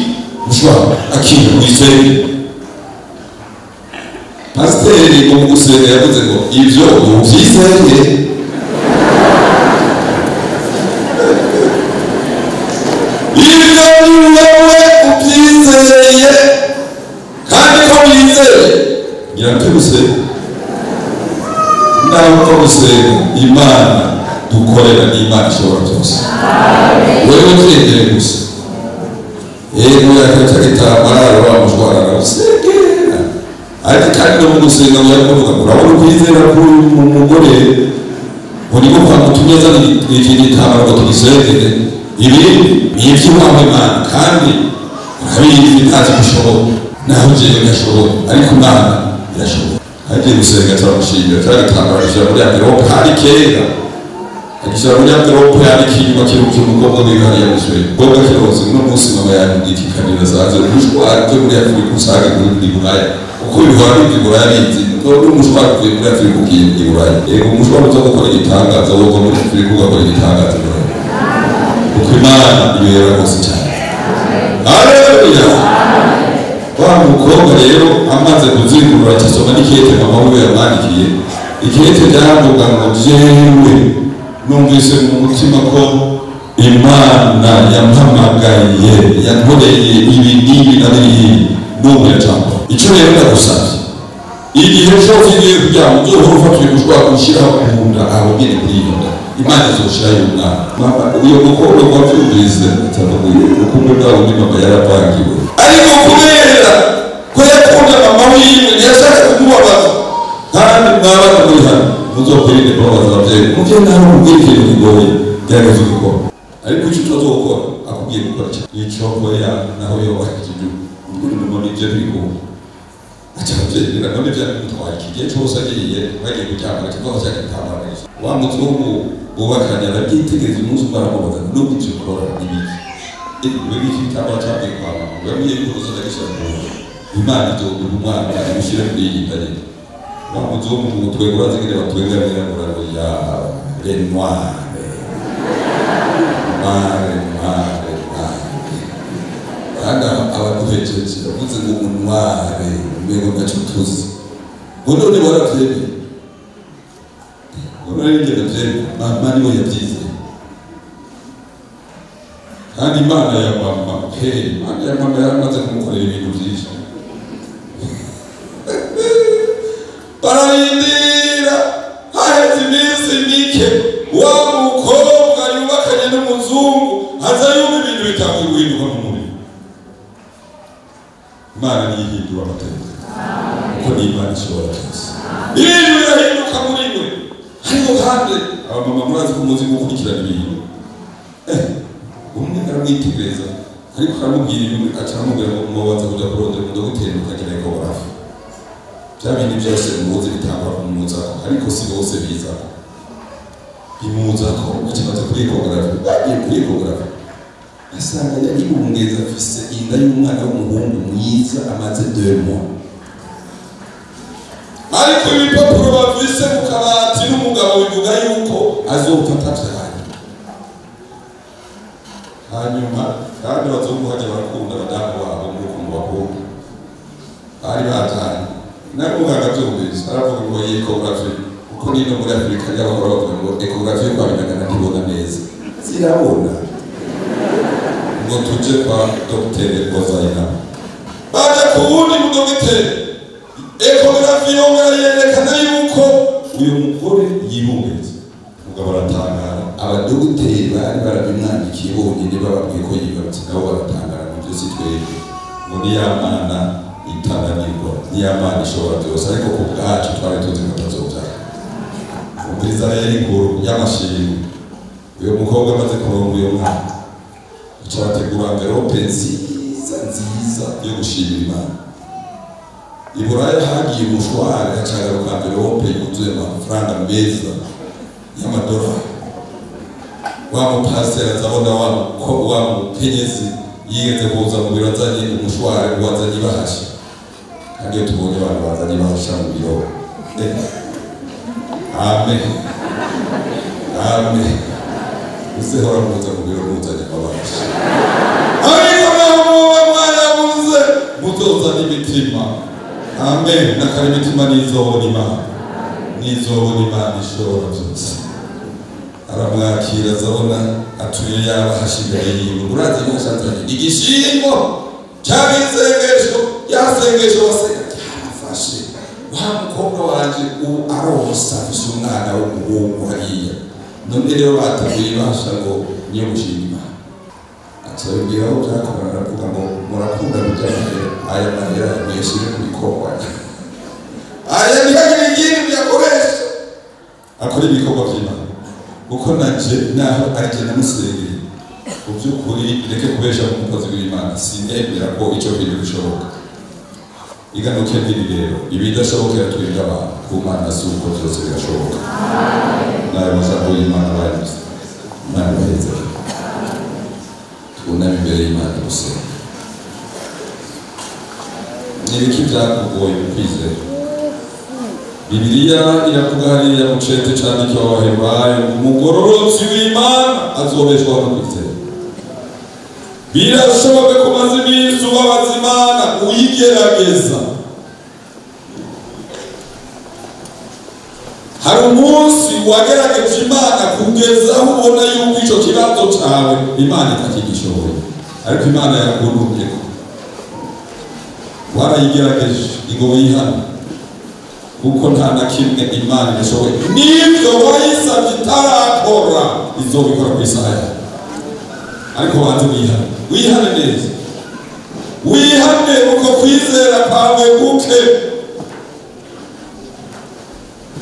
mushwara akiri mwizeye. Pasiteri ngo mu gusenga yavuze ngo ibyo ubyizeye ibyo ni wowe ubyizeye kandi ko wizeye ngira ngo gusenga nawe ko gusenga Imana dukorera n'Imana ishobora byose. Wewe twegere gusa yego yakata gitambara bamushwara arasengera ariko kandi no gusenga ngo yakuvuga urabona kwizera kuri umugore uri ko kwamutumye za iki gitambara ngo tugisengere ibindi ni iby'Imana Imana kandi urabizi bitazi gushobora naho jewe ndashobora ariko Imana irashobora. Hagiye gusenga turamushinga turagitambara gushyira muri envelope hari kera agishyira muri envelope hari ikinyuma kiruka umukobwa w'ihariya musore boga kirose no munsi mama yandika ikanira zaze umushwara cyo muri Afurika usanga muri Buraya uko bihora muri Buraya bizi no umushwara muri Afurika ugiye muri Buraya yego umushwara uza gukora igitangaza woga muri Afurika ugakora igitangaza kuko Imana niyo yarakoze cyane. Haleluya. Wa mukobwa rero amaze kuzingurura cyasoma n'ikete mama we yamwandikiye ikete ryavuga ngo jewe numvise mu mutima ko Imana yampamagaye yankoreye ibi n'ibi na biriya n'ubu yacamba icyo rero ndagusabye igihe cyose ugiye kugira ngo uzohore ufatiye gushobora gushyiraho kunda aho nyine kuri iyo nda Imana izoshiraho umwana uyo mukobwa wabyumvise atavuye ukumbe bwawe ni mama yarapangiwe ariko kubera ko yakunda mama wiwe ntiyashaka kumubabaza kandi mwabana muri hano muzokwirinde kubabaza ababyeyi muvye nawe mubwire ikintu kigoye gerageza gukora ariko icyo utazokora akubwiye gukora icokoya naho yobahakije umuntu n'ibyo biriko acabyerera none byamutwaye igihe cyose agiye bagiye kuryama cyangwa se agitambara wa muzungu bubakanye arabyitegereza umunsi baramubaza n'ubwo icyo ukora n'ibiki wewe kitaba cyane kwa mama wewe yuko uzagishya Imana izoguha umwana amushyire muri iyi ndare wa muzungu mu mutwe urazigire batwenganira muraro ya Renoir Anda abaduhejeje bavuze ngo umunware mbego nacyo tuzi uno ni waravyemeye uno ni ngeravyemeye mama niwe yabyize kandi Imana ya mama Imana ya mama yaramaze kumukorera ibintu byinshi bararindira haheze iminsi mike ntihindura amateka kuko ni Imana ishobora byose. Ibintu birahinduka muri we. Ariko kandi abamama murazi ko muzi gukurikirana ibintu. Umwe aramwitegereza ariko aramubwira ibintu acaramubwira ngo mubaza kuja kurondera umudogiteri mukagira ekogarafi. Bya bindi byose muzi bitangwa kumuzako ariko si bose bizako. Bimuzako bakimaze kuri ekogarafi bagiye kuri ekogarafi asanga yari umugeza afise inda y'umwana w'umuhungu mwiza amaze 2 mois. Ariko ibipapuro bavise mu kabati n'umugabo bivuga yuko azopfa cyane. Hanyuma kandi bazunguhaje barakunda badamu wabo muri kumubakunda. Ari batanye. Nakumvaga byumvise aravuga ngo ekogarafi kuko nino muri Afrika y'abahora bavuga ngo ekogarafi yo kwabigana ntibona neza. Zirabona. Ngo tuje kwa Dr. Bozayina. Baje ku wundi mudogiteri. Ekogarafi yongera yerekana yuko uyu mugore yibungeze. Mugabo aratangara. Abadogiteri bari barabimwandikiye bonyine bababwiye ko yibarutse nabo baratangara mu byo sitwebwe. Ngo ni yamana itananirwa. Ni yamana ishobora byose ariko ku bwacu twari tuzi ko tazobyara. Umuriza rero inkuru y'amashimwe. Uyu mukobwa amaze kuronka uyu mwana. Cyategura envelope nziza yo gushimira Imana. Iburaya hagiye umushwari hacagaruka envelope yuzuye amafaranga meza y'amadolari. Wa mupasiteri azabona wa mukenyezi yigeze kuza mu biro azanye umushwari wazanye ibahasha. Kandi iyo tubonye abantu bazanye ibahasha mu biro. Amen. Amen. Usehora muza mu biro muzanye abahasha. Ariko naho mwana muze mutozana imitima. Amen. Nakari imitima nizobona Imana. Nizobona Imana ishobora byose. Aramwakira azabona atuye yaba hashigare yiwe. Urazi ko shatanye igishimo cyabisengesho yasengesho wasenga cyafashe. Wa mukobwa wanje arosa bisumwana w'umuhungu hariya. None rero batabuye basha ngo niyo gushima. Atsobwira aho cyakora aravuga ngo murakunda bijyanye aya mahera mweshire kubikorwa. Aya nihagire ikintu yakoresha. Akora ibikorwa by'Imana. Kuko nanje naho arije namusengeye. Mu by'ukuri reke kubesha mu mukozi w'Imana sinemera ko icyo bintu bishoboka. Iganuke biri rero ibidashobokera twebwe abantu ku Mana suko byose birashoboka. Nawe muzabo y'Imana bayize. Imana baheze. Unami imbere y'Imana gusenga. Nibiki byakugoye kwizera. Bibiliya iravuga hariya mu cete cyandikiwe Abaheburayo umugororotsi w'Imana azobeshwaho no kwizera. Birashoboka ko maze iminsi ubabaza Imana uyigerageza. Hari umunsi wagerageje Imana kugeza aho ubona yuko icyo kibazo cyawe Imana itakigishoboye. Ariko Imana yakuntumye ko warayigerageje ngo wihane. Kuko nta na kimwe Imana ishoboye. Nibyo wayisabye itarakora izobikora ku isaha yawe. Ariko wanze wihane. Wihane neza. Wihane uko kwizera kwawe guke.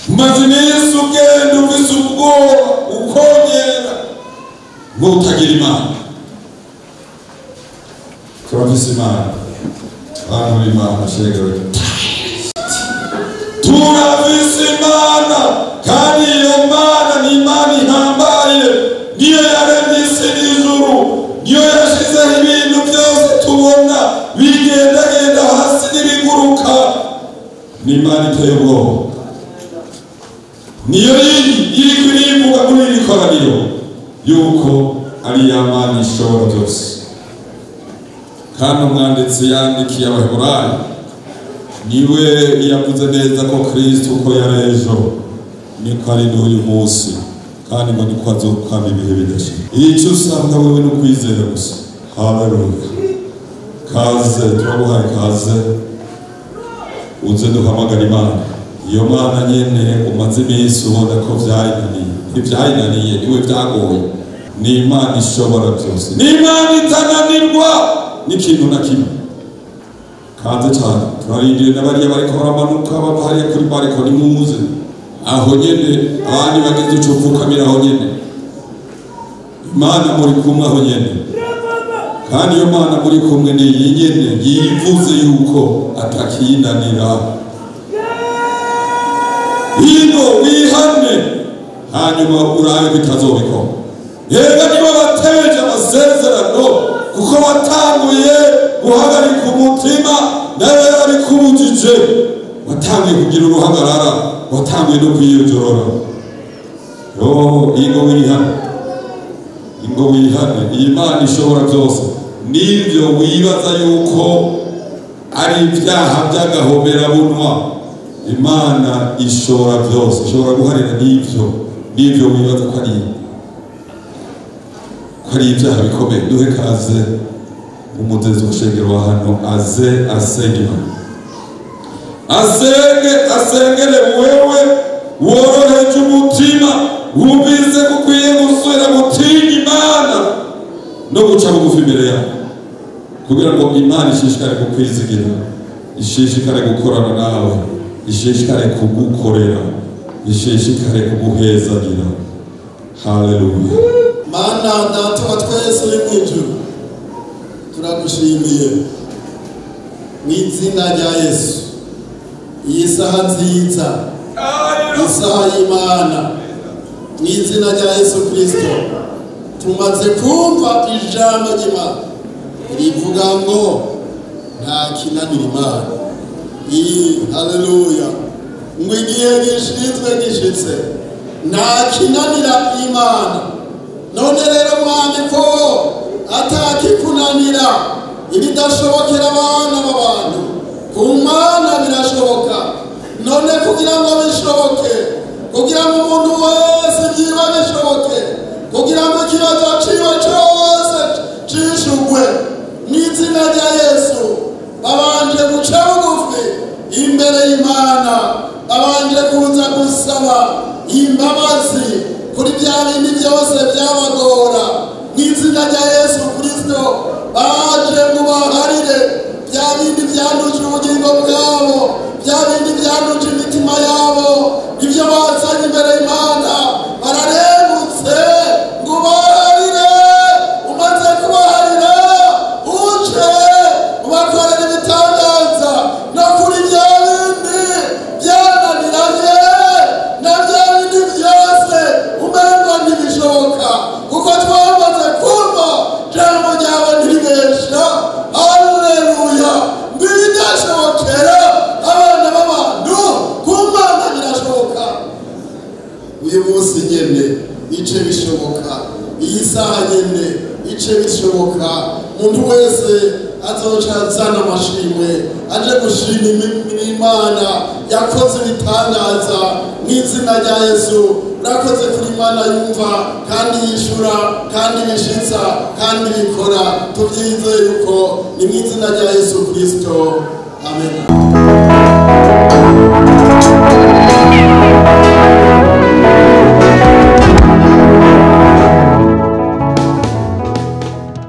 Maze iminsi ugenda ufise ubwoba ukongera ngo utagira Imana. Turafise Imana. Abantu b'Imana shegere. Turafise Imana kandi iyo Mana ni Imana ihambaye. Niyo yaremye isi n'ijuru. Niyo yashizeho ibintu byose tubona bigendagenda hasi n'ibiguruka. Ni Imana iteye ubwoba. Niyo iri kurivuga muri iri koraniro yuko ari ya Mana ishobora byose. Kandi umwanditsi yandikiye Abaheburayo niwe yavuze neza ko Kristo uko yarejo niko ari n'uyu munsi kandi ngo niko azokama ibihe bidashira. Icyo usanga wewe no kwizera gusa. Haleluya. Kaze turaguhaye kaze uze duhamagara Imana. Iyo Mana nyene umaze iminsi ubona ko ivyayinaniye niwe byagoye. Ni Imana ishobora byose. Ni Imana itananirwa n'ikintu na kimwe. kaze cyane turarindiriye n'abariya bariko baramanuka bava hariya kuri bariko nimuze aho nyene abandi bageze ico pfukamira aho nyene Imana muri kumwe aho nyene kandi iyo Mana muri kumwe ni iyi nyene yivuze yuko atakiyinanira ino wihane hanyuma urabe bitazobikora yega niba bateje amasezerano kuko watanguye guhagarika umutima nawe yarabikubujije watanguye kugira uruhagarara watanguye no kwiyojorora ingo wihane Imana ishobora byose n'ibyo wibaza yuko ari ibyaha by'agahomerabunwa Imana ishobora byose ishobora guharira n'ibyo wibaza ko ari ibyaha bikomeye duhe kaze umutezi w'ushengero wa hano aze asenge asengere wewe woroheje umutima wumvise kukwiye gusubira gutinya Imana no guca bugufi imbere yawe kugira ngo Imana ishishikare kukwizigira ishishikare gukorana nawe ishishikare kugukorera ishishikare kuguhezagira haleluya Mana data wa twese uri mu ijuru turagushimiye mu izina rya Yesu iyi saha nziza isaha y'Imana mu izina rya Yesu Kristo tumaze kumva ijambo ry'Imana rivuga ngo nta kinanira Imana haleluya ngo igihe gishitse nta kinanira Imana none rero Mwami ko atakikunanira ibidashobokera abana b'abantu ku Mana birashoboka none kugira ngo bishoboke kugira ngo umuntu wese byiba bishoboke kugira ngo ikibazo ciwe cyose cishugwe mu izina rya Yesu babanje guca bugufi imbere y'Imana babanje kuza gusaba imbabazi kuri bya bindi byose byabagora mu izina rya Yesu Kristo baje ngo baharire bya bindi byanduje ubugingo bwabo bya bindi byanduje imitima yabo ibyo bazanye imbere y'Imana bararembutse ngo baharire umaze kubaharira uje ubakorera ibitangaza no kuri bya bindi byananiranye na bya bindi byose umengo ntibishoboka kuko twamaze kumva jambo ryawe ntiribesha haleluya bidashobokera abana b'abantu ku Mana birashoboka uyu munsi nyene ice bishoboka iyi saha nyene ice bishoboka umuntu wese azoca azana amashimwe aje gushima Imana yakoze ibitangaza mu izina rya Yesu urakoze kuri Imana yumva kandi yishura kandi bishitsa kandi bikora tubyizeye yuko ni mu izina rya Yesu Kristo amen.